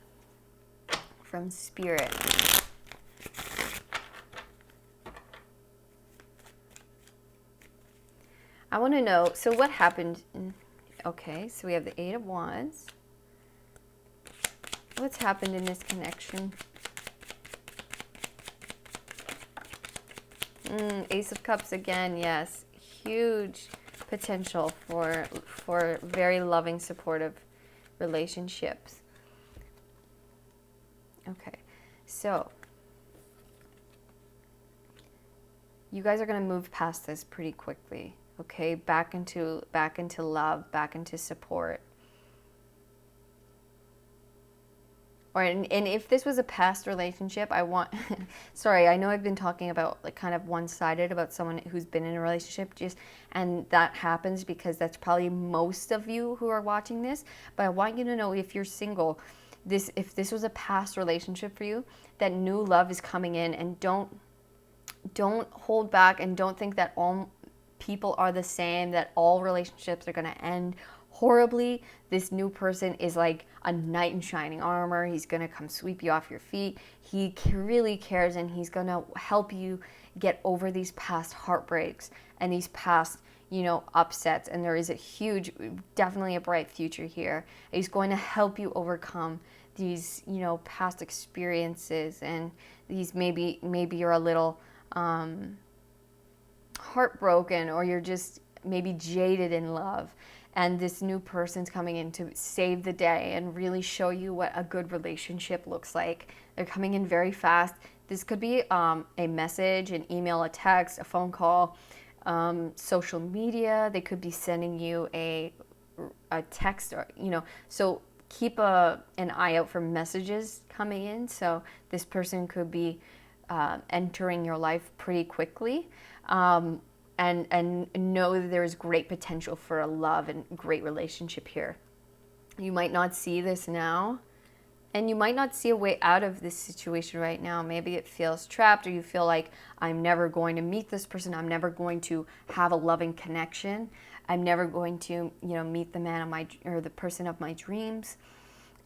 from spirit. I want to know, so what happened? Okay, so we have the Eight of Wands. What's happened in this connection? Ace of Cups again, yes. Huge potential for very loving, supportive relationships. Okay, so you guys are going to move past this pretty quickly. Okay, back into love, back into support. And if this was a past relationship, sorry, I know I've been talking about like kind of one-sided about someone who's been in a relationship, and that happens because that's probably most of you who are watching this. But I want you to know, if you're single, if this was a past relationship for you, that new love is coming in, and don't hold back, and don't think that all people are the same, that all relationships are going to end horribly. This new person is like a knight in shining armor. He's going to come sweep you off your feet. He really cares, and he's going to help you get over these past heartbreaks and these past, upsets. And there is definitely a bright future here. He's going to help you overcome these, past experiences, and these maybe you're a little heartbroken, or you're just maybe jaded in love, and this new person's coming in to save the day and really show you what a good relationship looks like. They're coming in very fast. This could be a message, an email, a text, a phone call, social media. They could be sending you a text, or so keep an eye out for messages coming in. So this person could be entering your life pretty quickly. And know that there is great potential for a love and great relationship here. You might not see this now, and you might not see a way out of this situation right now. Maybe it feels trapped, or you feel like, I'm never going to meet this person. I'm never going to have a loving connection. I'm never going to, meet the man or the person of my dreams.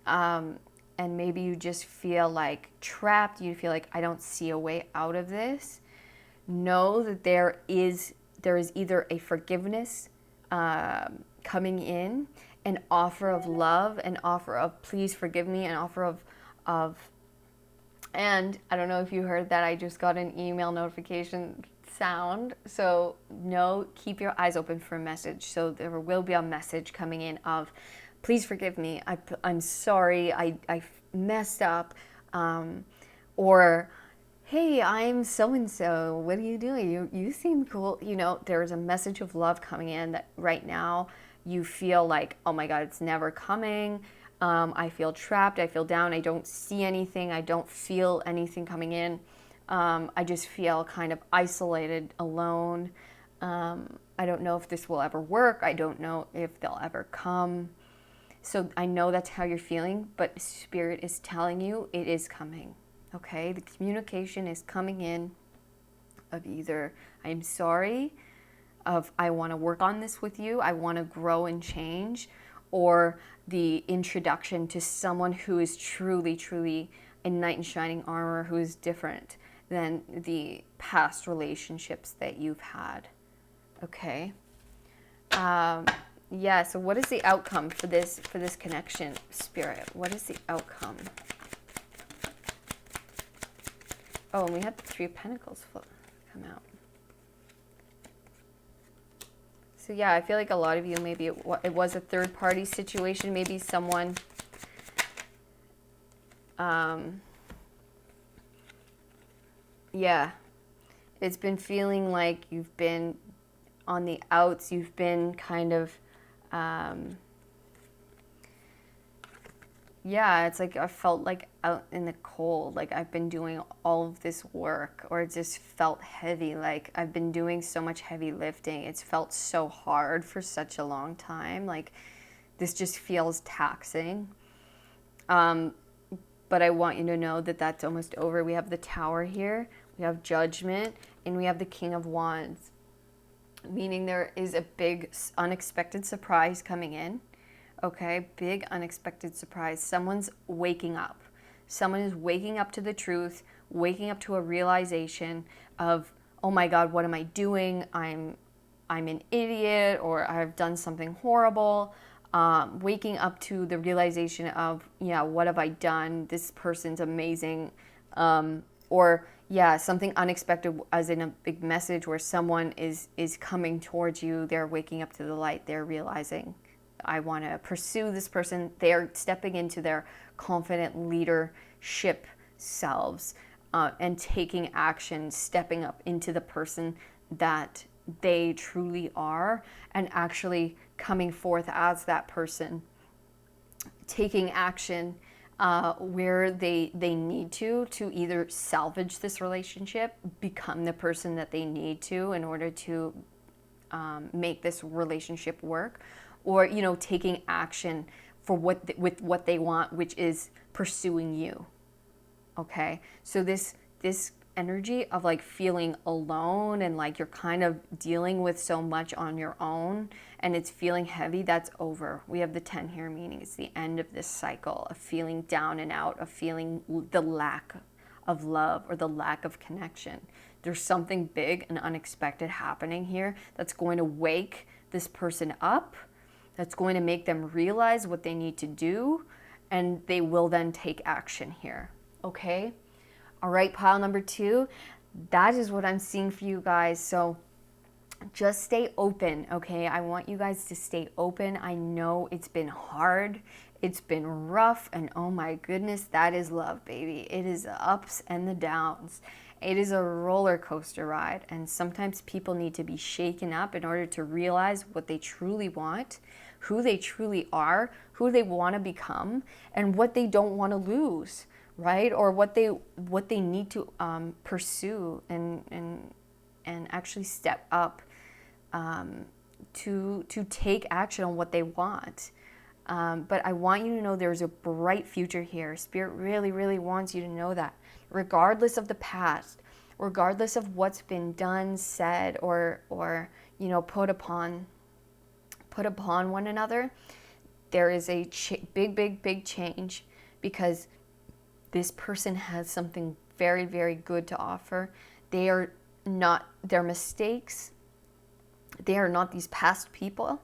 And maybe you just feel like trapped. You feel like, I don't see a way out of this. Know that there is either a forgiveness coming in, an offer of love, an offer of please forgive me, an offer of and I don't know if you heard that, I just got an email notification sound. So keep your eyes open for a message. So there will be a message coming in of please forgive me, I'm sorry, I messed up, or hey, I'm so-and-so, what are you doing? You seem cool. There's a message of love coming in that right now you feel like, oh my God, it's never coming. I feel trapped. I feel down. I don't see anything. I don't feel anything coming in. I just feel kind of isolated, alone. I don't know if this will ever work. I don't know if they'll ever come. So I know that's how you're feeling, but Spirit is telling you it is coming. Okay, the communication is coming in of either I'm sorry, of I want to work on this with you, I want to grow and change, or the introduction to someone who is truly a knight in shining armor, who is different than the past relationships that you've had. Okay. Yeah, so what is the outcome for this connection, Spirit? What is the outcome? Oh, and we had the Three of Pentacles come out. So yeah, I feel like a lot of you, maybe it was a third-party situation. Maybe someone, yeah, it's been feeling like you've been on the outs. You've been kind of, yeah, it's like I felt like out in the cold, like I've been doing all of this work, or it just felt heavy, like I've been doing so much heavy lifting. It's felt so hard for such a long time. Like this just feels taxing. But I want you to know that that's almost over. We have the Tower here, we have Judgment, and we have the King of Wands, meaning there is a big unexpected surprise coming in. Okay, big unexpected surprise. Someone's waking up. Someone is waking up to the truth, waking up to a realization of, oh my God, what am I doing? I'm an idiot, or I've done something horrible. Waking up to the realization of, yeah, what have I done? This person's amazing. Or yeah, something unexpected, as in a big message where someone is coming towards you. They're waking up to the light. They're realizing, I want to pursue this person. They're stepping into their confident leadership selves, and taking action, stepping up into the person that they truly are, and actually coming forth as that person, taking action where they need to either salvage this relationship, become the person that they need to in order to make this relationship work, or, you know, taking action for with what they want, which is pursuing you. Okay, so this energy of like feeling alone, and like you're kind of dealing with so much on your own and it's feeling heavy, that's over. We have the 10 here, meaning it's the end of this cycle of feeling down and out, of feeling the lack of love or the lack of connection. There's something big and unexpected happening here that's going to wake this person up, that's going to make them realize what they need to do, and they will then take action here. Okay? All right, pile number 2. That is what I'm seeing for you guys. So just stay open, okay? I want you guys to stay open. I know it's been hard. It's been rough, and oh my goodness, that is love, baby. It is the ups and the downs. It is a roller coaster ride, and sometimes people need to be shaken up in order to realize what they truly want, who they truly are, who they want to become, and what they don't want to lose, right? Or what they need to pursue and actually step up to take action on what they want. But I want you to know there's a bright future here. Spirit really, really wants you to know that, regardless of the past, regardless of what's been done, said, or you know, put upon one another, there is a big change, because this person has something very, very good to offer. They are not their mistakes. They are not these past people.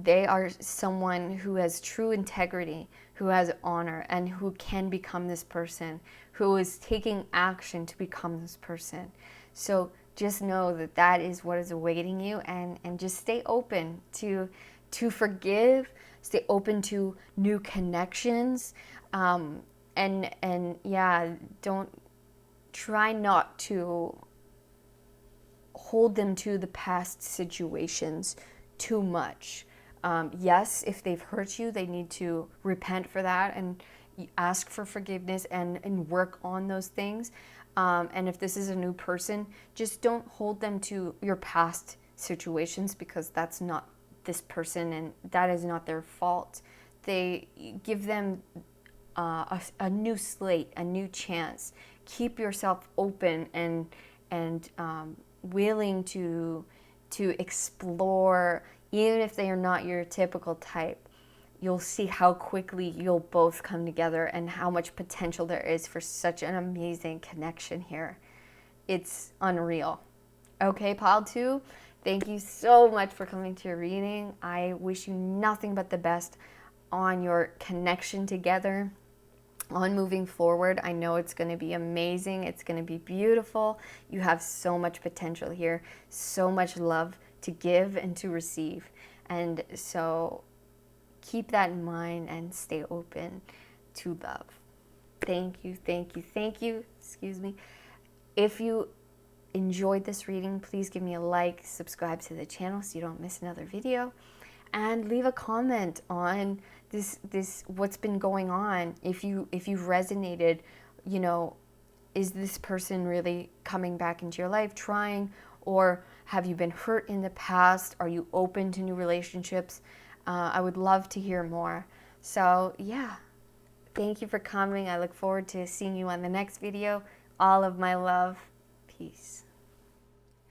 They are someone who has true integrity, who has honor, and who can become this person, who is taking action to become this person. So just know that that is what is awaiting you, and just stay open to forgive, stay open to new connections, and yeah, don't try not to hold them to the past situations too much. Yes, if they've hurt you, they need to repent for that and ask for forgiveness and work on those things. And if this is a new person, just don't hold them to your past situations, because that's not this person and that is not their fault. They give them a new slate, a new chance. Keep yourself open and willing to explore, even if they are not your typical type. You'll see how quickly you'll both come together and how much potential there is for such an amazing connection here. It's unreal. Okay, pile 2, thank you so much for coming to your reading. I wish you nothing but the best on your connection together. on moving forward. I know it's going to be amazing. It's going to be beautiful. You have so much potential here, so much love to give and to receive. And so keep that in mind and stay open to love. Thank you, thank you, thank you. Excuse me. If you enjoyed this reading, please give me a like, subscribe to the channel so you don't miss another video, and leave a comment on this what's been going on. If you've resonated, you know, is this person really coming back into your life, trying, or have you been hurt in the past? Are you open to new relationships? I would love to hear more. So yeah, thank you for coming. I look forward to seeing you on the next video. All of my love. Peace.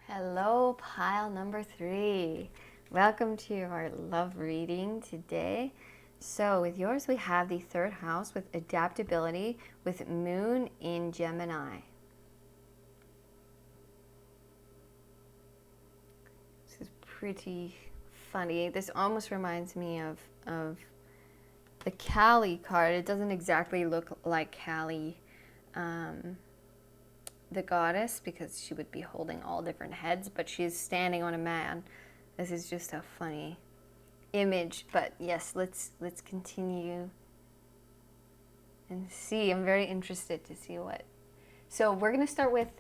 Hello, pile number 3. Welcome to our love reading today. So with yours, we have the 3rd house with adaptability with moon in Gemini. This is pretty funny. This almost reminds me of the Kali card. It doesn't exactly look like Kali, the goddess, because she would be holding all different heads, but she's standing on a man. This is just a funny image, but yes, let's continue and see. I'm very interested to see what. So we're going to start with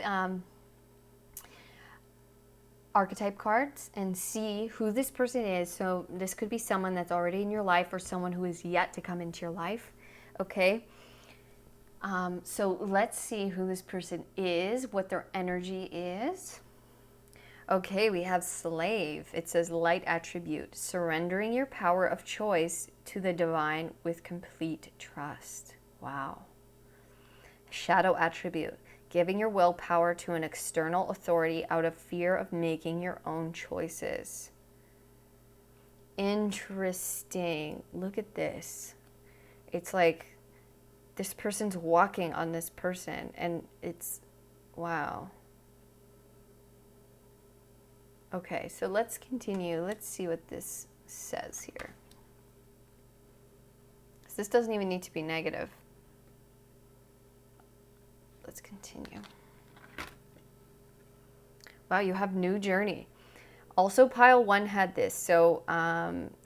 archetype cards and see who this person is. So this could be someone that's already in your life or someone who is yet to come into your life. Okay. So let's see who this person is, what their energy is. Okay, we have slave. It says light attribute, surrendering your power of choice to the divine with complete trust. Wow. Shadow attribute, giving your willpower to an external authority out of fear of making your own choices. Interesting. Look at this. It's like this person's walking on this person, and it's, wow. Okay, so let's continue. Let's see what this says here. This doesn't even need to be negative. Let's continue. Wow, you have new journey. Also, pile 1 had this, so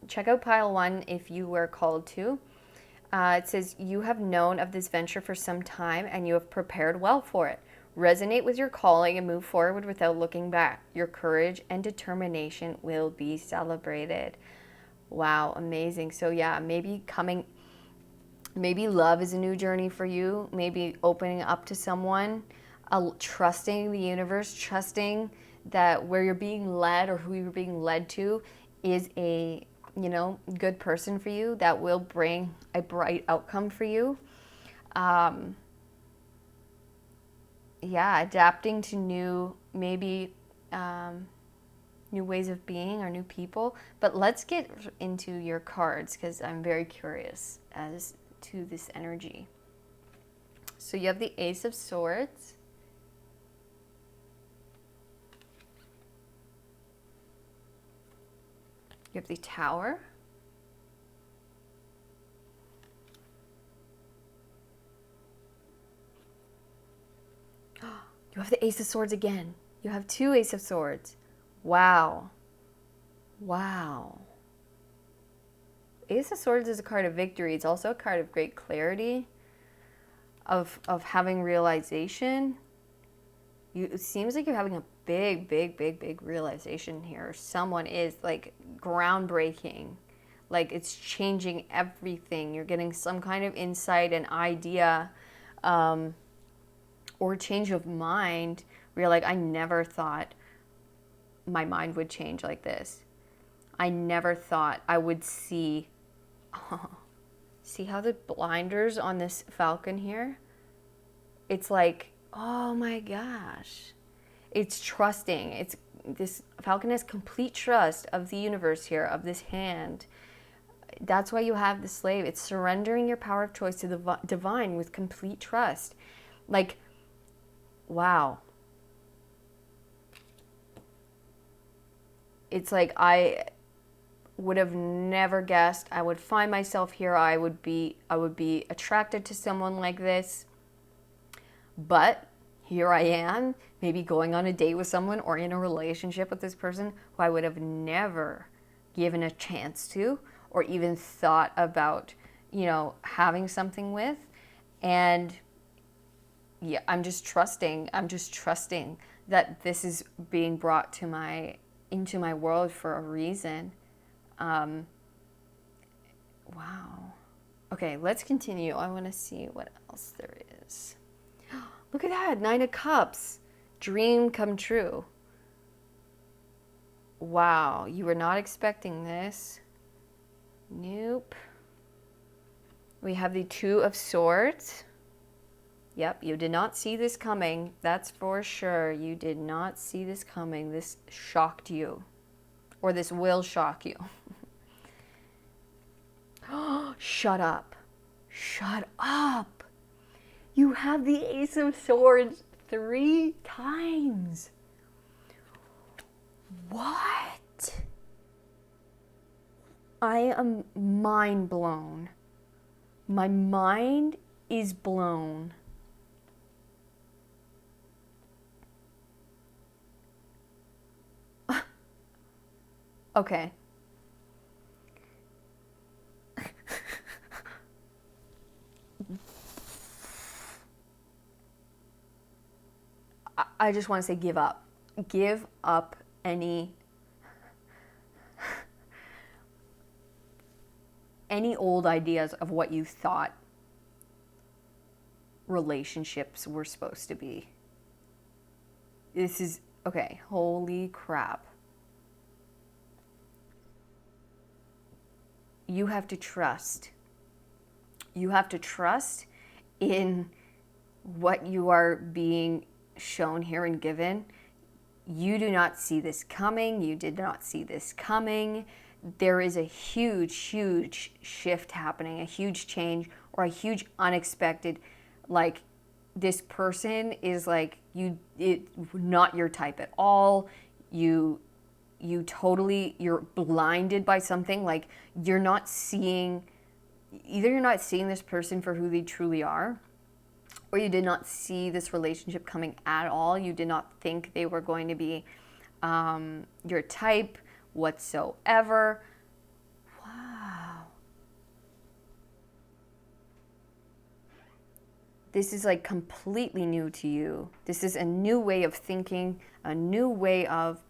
check out pile 1 if you were called to. It says, you have known of this venture for some time and you have prepared well for it. Resonate with your calling and move forward without looking back. Your courage and determination will be celebrated. Wow, amazing. So yeah, maybe love is a new journey for you. Maybe opening up to someone, trusting the universe, trusting that where you're being led or who you're being led to is a, you know, good person for you that will bring a bright outcome for you. Yeah, adapting to new, maybe new ways of being or new people. But let's get into your cards because I'm very curious as to this energy. So you have the Ace of Swords. You have the Tower. You have the Ace of Swords again. You have 2 Ace of Swords. Wow. Wow. Ace of Swords is a card of victory. It's also a card of great clarity, of having realization. It seems like you're having a big realization here. Someone is like groundbreaking. Like it's changing everything. You're getting some kind of insight and idea, or change of mind where you're like, I never thought my mind would change like this. I never thought I would see. Oh, see how the blinders on this falcon here? It's like, oh my gosh. It's trusting. It's this falcon has complete trust of the universe here, of this hand. That's why you have the slave. It's surrendering your power of choice to the divine with complete trust. Like, wow. It's like would have never guessed I would find myself here. I would be attracted to someone like this. But here I am, maybe going on a date with someone or in a relationship with this person who I would have never given a chance to or even thought about, having something with. And yeah, I'm just trusting that this is being brought to into my world for a reason. Wow. Okay, let's continue. I want to see what else there is. Look at that, 9 of Cups. Dream come true. Wow, you were not expecting this. Nope. We have the 2 of Swords. Yep, you did not see this coming. That's for sure. You did not see this coming. This shocked you. Or this will shock you. Shut up. Shut up. You have the Ace of Swords 3 times. What? I am mind blown. My mind is blown. Okay. I just want to say give up. Give up any old ideas of what you thought relationships were supposed to be. This is, okay, holy crap. You have to trust. You have to trust in what you are being shown here and given. You do not see this coming. You did not see this coming. There is a huge, huge shift happening, a huge change, or a huge unexpected, like, this person is like, not your type at all. You're blinded by something. Like, you're not seeing this person for who they truly are, or you did not see this relationship coming at all. You did not think they were going to be your type whatsoever. Wow. This is like completely new to you. This is a new way of thinking, a new way of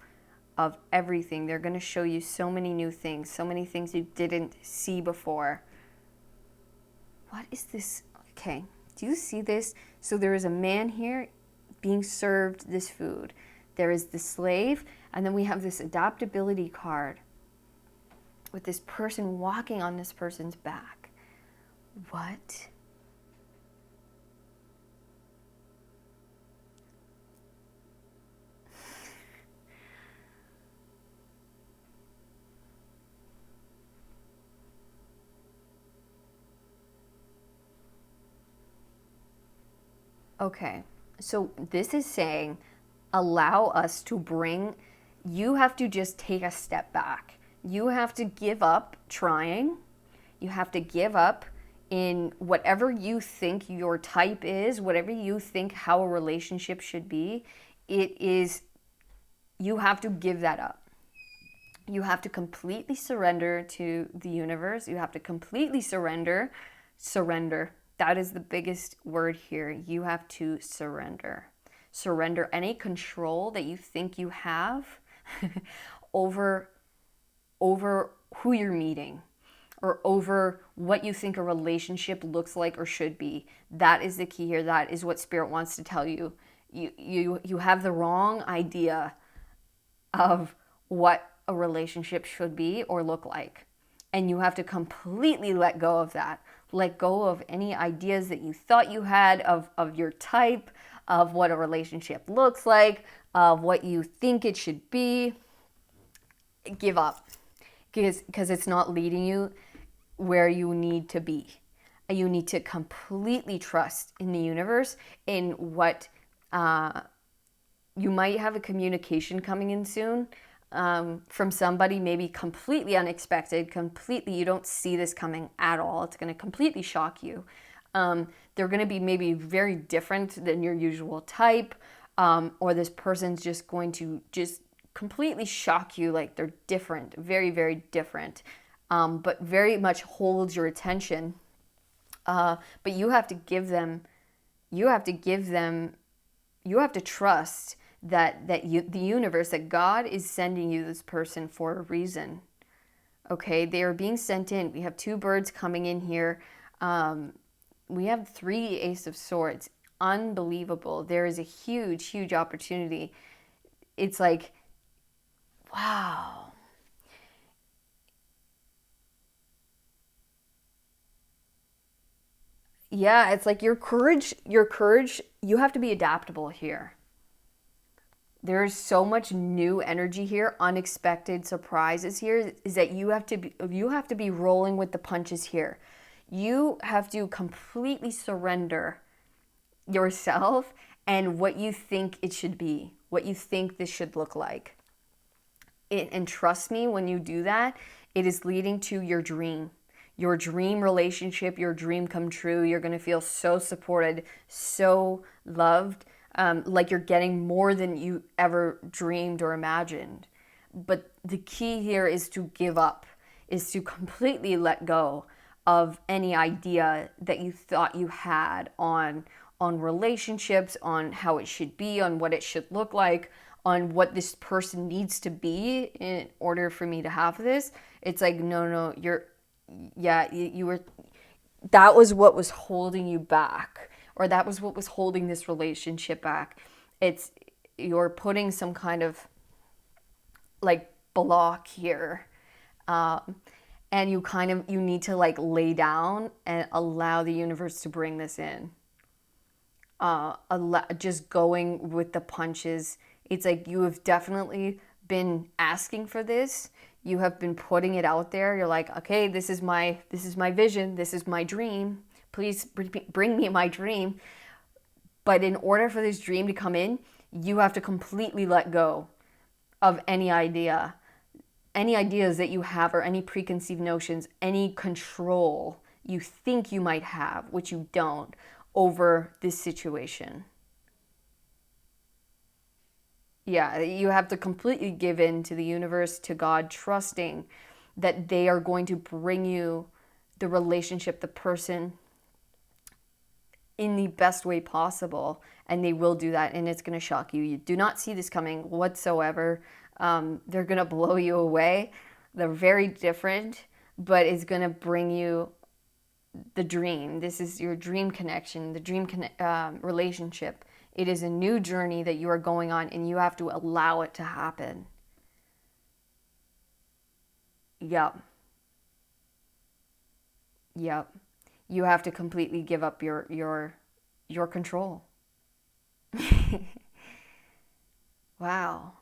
everything. They're going to show you so many new things, so many things you didn't see before. What is this? Okay, do you see this? So there is a man here being served this food. There is the slave, and then we have this adaptability card with this person walking on this person's back. What? Okay, so this is saying, allow us to you have to just take a step back. You have to give up trying. You have to give up in whatever you think your type is, whatever you think how a relationship should be. You have to give that up. You have to completely surrender to the universe. You have to completely surrender. That is the biggest word here. You have to surrender. Surrender any control that you think you have over who you're meeting, or over what you think a relationship looks like or should be. That is the key here. That is what Spirit wants to tell you. You have the wrong idea of what a relationship should be or look like. And you have to completely let go of that. Let go of any ideas that you thought you had of your type, of what a relationship looks like, of what you think it should be. Give up. Because it's not leading you where you need to be. You need to completely trust in the universe, in what you might have a communication coming in soon. from somebody, maybe completely unexpected, completely, you don't see this coming at all. It's going to completely shock you. They're going to be maybe very different than your usual type, or this person's just going to just completely shock you, like they're different, very, very different, but very much holds your attention. But you have to give them, you have to give them, you have to trust that the universe, that God is sending you this person for a reason. Okay, they are being sent in. We have two birds coming in here. We have 3 Ace of Swords. Unbelievable. There is a huge, huge opportunity. It's like, wow. Yeah, it's like your courage, you have to be adaptable here. There is so much new energy here, unexpected surprises here, is that you have to be rolling with the punches here. You have to completely surrender yourself and what you think it should be, what you think this should look like. And trust me, when you do that, it is leading to your dream relationship, your dream come true. You're going to feel so supported, so loved, like you're getting more than you ever dreamed or imagined. But the key here is to give up, is to completely let go of any idea that you thought you had on relationships, on how it should be, on what it should look like, on what this person needs to be in order for me to have this. It's like, no, you were, that was what was holding you back, or that was what was holding this relationship back. It's, you're putting some kind of like block here. And you need to like lay down and allow the universe to bring this in. Just going with the punches. It's like you have definitely been asking for this. You have been putting it out there. You're like, okay, this is my vision. This is my dream. Please bring me my dream. But in order for this dream to come in, you have to completely let go of any ideas that you have, or any preconceived notions, any control you think you might have, which you don't, over this situation. Yeah, you have to completely give in to the universe, to God, trusting that they are going to bring you the relationship, the person, in the best way possible, and they will do that, and it's going to shock you. You do not see this coming whatsoever. They're going to blow you away. They're very different, but it's going to bring you the dream. This is your dream connection, the dream relationship. It is a new journey that you are going on, and you have to allow it to happen. Yep. You have to completely give up your control. Wow.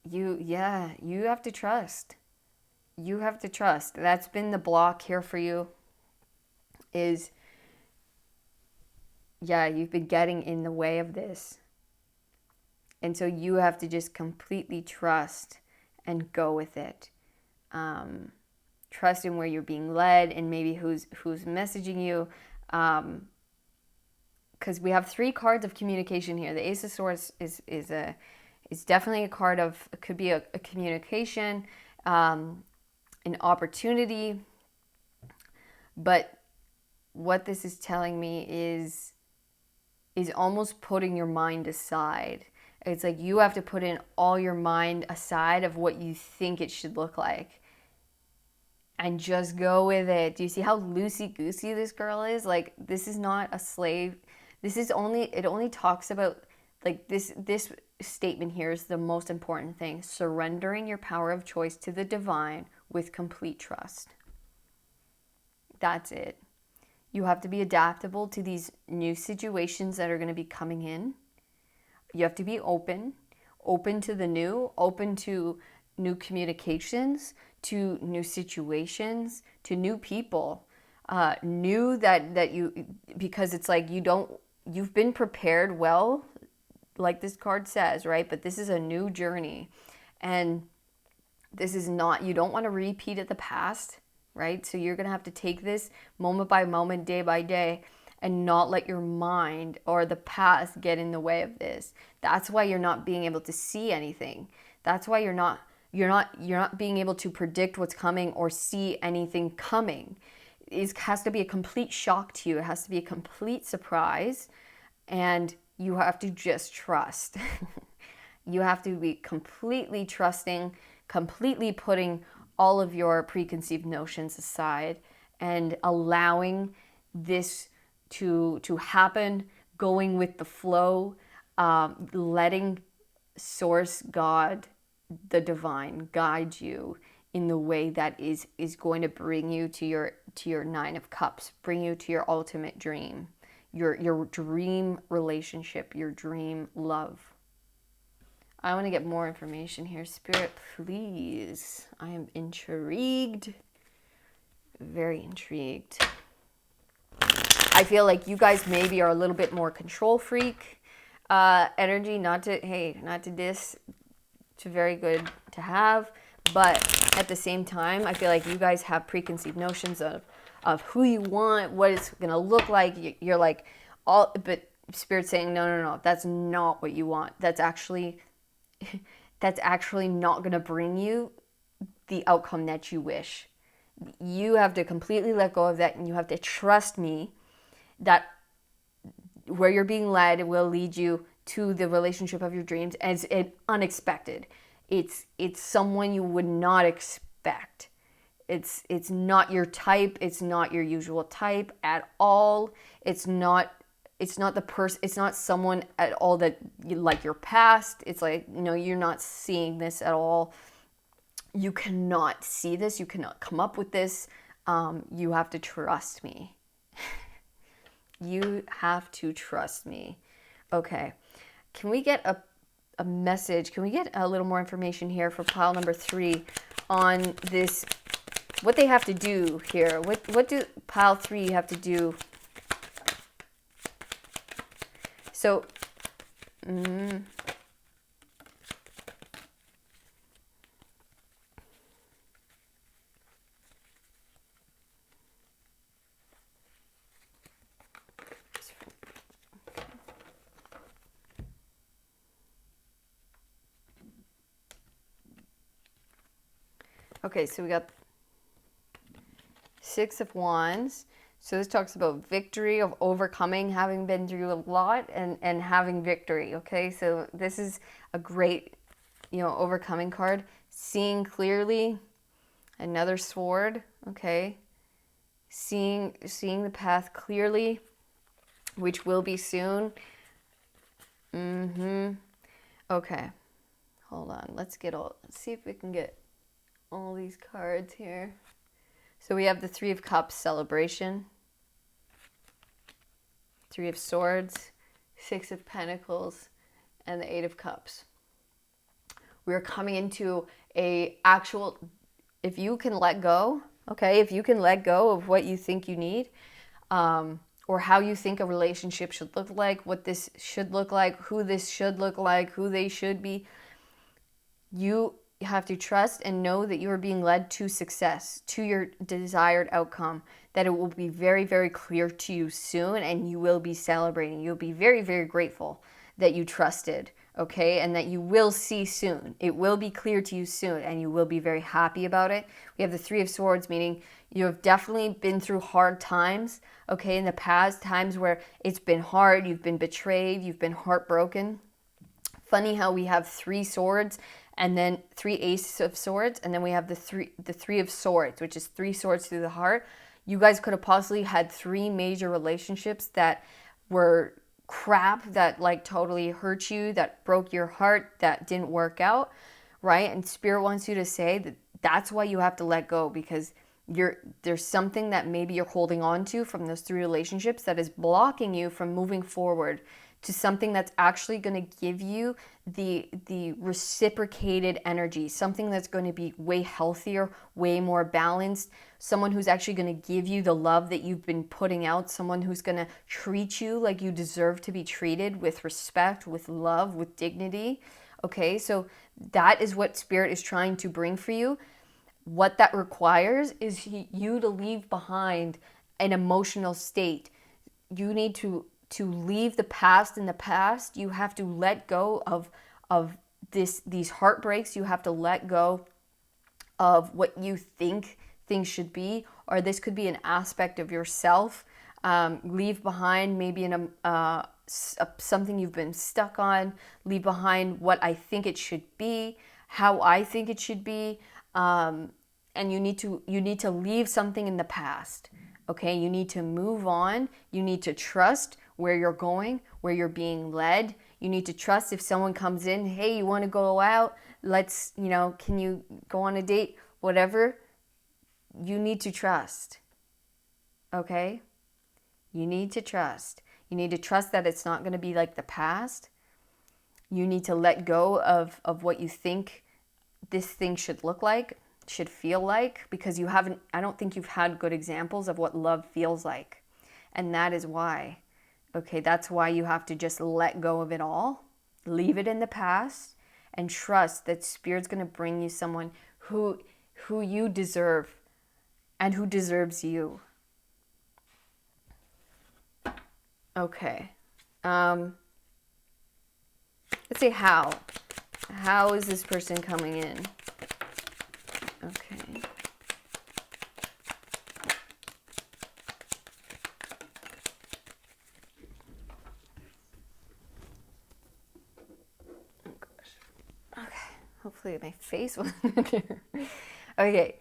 You have to trust. You have to trust. That's been the block here for you, is you've been getting in the way of this. And so you have to just completely trust and go with it. Trust in where you're being led, and maybe who's messaging you. Because we have 3 cards of communication here. The Ace of Swords is definitely a card of, it could be a communication, an opportunity. But what this is telling me is almost putting your mind aside. It's like you have to put in all your mind aside of what you think it should look like, and just go with it. Do you see how loosey-goosey this girl is? Like, this is not a slave. It only talks about, like, this statement here is the most important thing: surrendering your power of choice to the divine with complete trust. That's it. You have to be adaptable to these new situations that are going to be coming in. You have to be open to the new, open to new communications, to new situations, to new people. New that you, because it's like you've been prepared well like this card says, right? But this is a new journey. And this is not, you don't want to repeat at the past, right? So you're going to have to take this moment by moment, day by day, and not let your mind or the past get in the way of this. That's why you're not being able to see anything. That's why you're not being able to predict what's coming or see anything coming. It has to be a complete shock to you. It has to be a complete surprise, and you have to just trust. You have to be completely trusting, completely putting all of your preconceived notions aside and allowing this to happen, going with the flow, letting Source, God, the divine, guide you in the way that is going to bring you to your Nine of Cups, bring you to your ultimate dream, your dream relationship, your dream love. I want to get more information here. Spirit, please. I am intrigued. Very intrigued. I feel like you guys maybe are a little bit more control freak energy. Not to diss. It's very good to have. But at the same time, I feel like you guys have preconceived notions of who you want, what it's going to look like. You're like, but Spirit's saying, no. That's not what you want. That's actually not going to bring you the outcome that you wish. You have to completely let go of that, and you have to trust me that where you're being led will lead you to the relationship of your dreams, and it's unexpected. It's someone you would not expect. It's not your type. It's not your usual type at all. It's not the person. It's not someone at all that you like your past. It's like, you're not seeing this at all. You cannot see this. You cannot come up with this. You have to trust me. You have to trust me. Okay. Can we get a message? Can we get a little more information here for pile number 3 on this? What they have to do here? What do pile 3 have to do? So, okay, so we got 6 of Wands. So this talks about victory, of overcoming, having been through a lot and having victory, okay? So this is a great, overcoming card. Seeing clearly, another sword, okay? Seeing the path clearly, which will be soon. Okay, hold on. Let's see if we can get all these cards here. So we have the 3 of Cups, celebration. 3 of Swords, 6 of Pentacles, and the 8 of Cups. We're coming into if you can let go, okay, if you can let go of what you think you need, or how you think a relationship should look like, what this should look like, who this should look like, who they should be, you have to trust and know that you are being led to success, to your desired outcome, that it will be very, very clear to you soon, and you will be celebrating. You'll be very, very grateful that you trusted, okay, and that you will see soon. It will be clear to you soon, and you will be very happy about it. We have the 3 of Swords, meaning you have definitely been through hard times, okay, in the past, times where it's been hard, you've been betrayed, you've been heartbroken. Funny how we have 3 swords and then 3 Ace of Swords, and then we have the three of Swords, which is 3 swords through the heart. You guys could have possibly had 3 major relationships that were crap, that like totally hurt you, that broke your heart, that didn't work out, right? And Spirit wants you to say that that's why you have to let go, because there's something that maybe you're holding on to from those 3 relationships that is blocking you from moving forward to something that's actually going to give you the reciprocated energy, something that's going to be way healthier, way more balanced, someone who's actually going to give you the love that you've been putting out, someone who's going to treat you like you deserve to be treated, with respect, with love, with dignity. Okay, so that is what Spirit is trying to bring for you. What that requires is you to leave behind an emotional state. You need to leave the past in the past. You have to let go of these heartbreaks. You have to let go of what you think things should be, or this could be an aspect of yourself. Leave behind maybe something you've been stuck on. Leave behind what I think it should be, how I think it should be, and you need to leave something in the past. Okay, you need to move on. You need to trust where you're going, where you're being led. You need to trust if someone comes in, hey, you want to go out? Let's, can you go on a date? Whatever. You need to trust. Okay? You need to trust. You need to trust that it's not going to be like the past. You need to let go of what you think this thing should look like, should feel like, because I don't think you've had good examples of what love feels like. And that is why. Okay, that's why you have to just let go of it all, leave it in the past, and trust that Spirit's going to bring you someone who you deserve and who deserves you. Okay. Let's say how. How is this person coming in? Okay. Oh gosh. Okay. Hopefully my face wasn't there. Okay.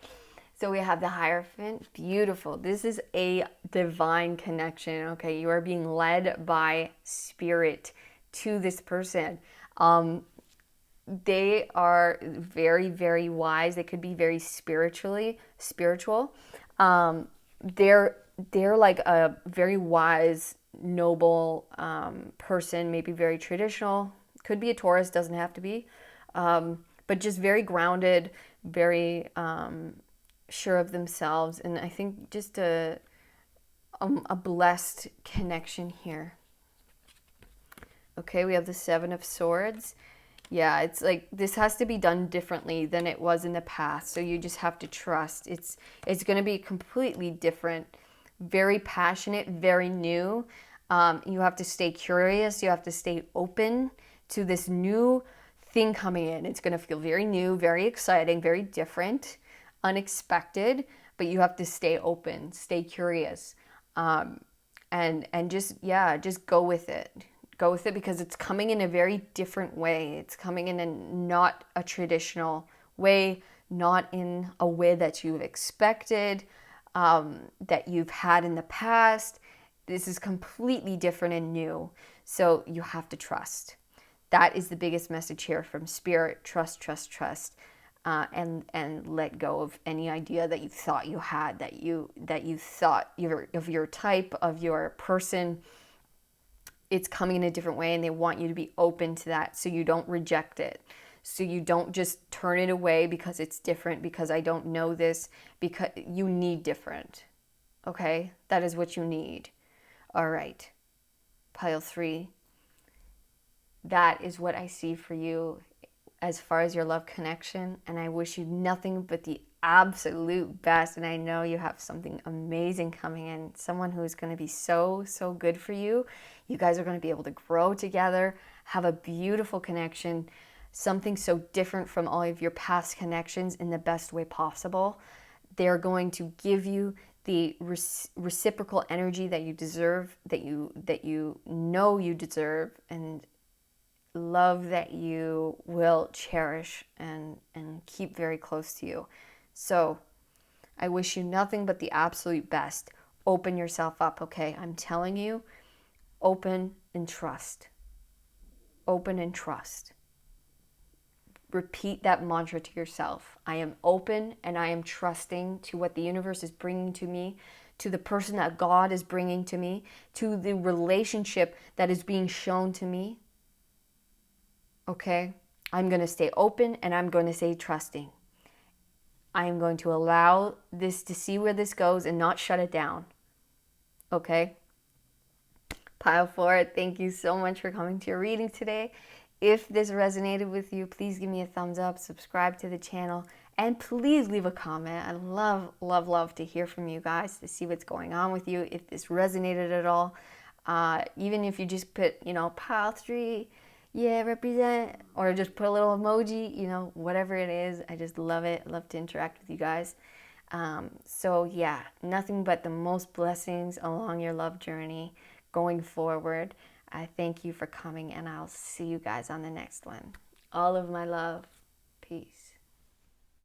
So we have the Hierophant. Beautiful. This is a divine connection. Okay. You are being led by Spirit to this person. They are very, very wise. They could be very spiritual. They're like a very wise, noble person, maybe very traditional. Could be a Taurus, doesn't have to be. But just very grounded, very sure of themselves. And I think just a blessed connection here. Okay, we have the Seven of Swords. Yeah, it's like this has to be done differently than it was in the past. So you just have to trust. It's going to be completely different, very passionate, very new. You have to stay curious. You have to stay open to this new thing coming in. It's going to feel very new, very exciting, very different, unexpected. But you have to stay open, stay curious, and just go with it. Go with it because it's coming in a very different way. It's coming in not a traditional way, not in a way that you've expected, that you've had in the past. This is completely different and new. So you have to trust. That is the biggest message here from Spirit. Trust, trust, trust, and let go of any idea that you thought you had, that you thought of your type, of your person. It's coming in a different way, and they want you to be open to that so you don't reject it. So you don't just turn it away because it's different, because I don't know this, because you need different. Okay? That is what you need. All right. Pile 3. That is what I see for you as far as your love connection, and I wish you nothing but the absolute best. And I know you have something amazing coming in, someone who is going to be so, so good for you. You guys are going to be able to grow together, have a beautiful connection, something so different from all of your past connections in the best way possible. They're going to give you the reciprocal energy that you deserve, that you know you deserve, and love that you will cherish and keep very close to you. So I wish you nothing but the absolute best. Open yourself up, okay? I'm telling you, open and trust. Open and trust. Repeat that mantra to yourself. I am open and I am trusting to what the universe is bringing to me, to the person that God is bringing to me, to the relationship that is being shown to me. okay? I'm going to stay open and I'm going to stay trusting. I am going to allow this to see where this goes and not shut it down, okay? Pile 4, thank you so much for coming to your reading today. If this resonated with you, please give me a thumbs up, subscribe to the channel, and please leave a comment. I love, love, love to hear from you guys, to see what's going on with you, if this resonated at all. Even if you just put, pile 3, yeah, represent, or just put a little emoji, whatever it is. I just love it. I love to interact with you guys. So yeah, nothing but the most blessings along your love journey going forward. I thank you for coming, and I'll see you guys on the next one. All of my love. Peace.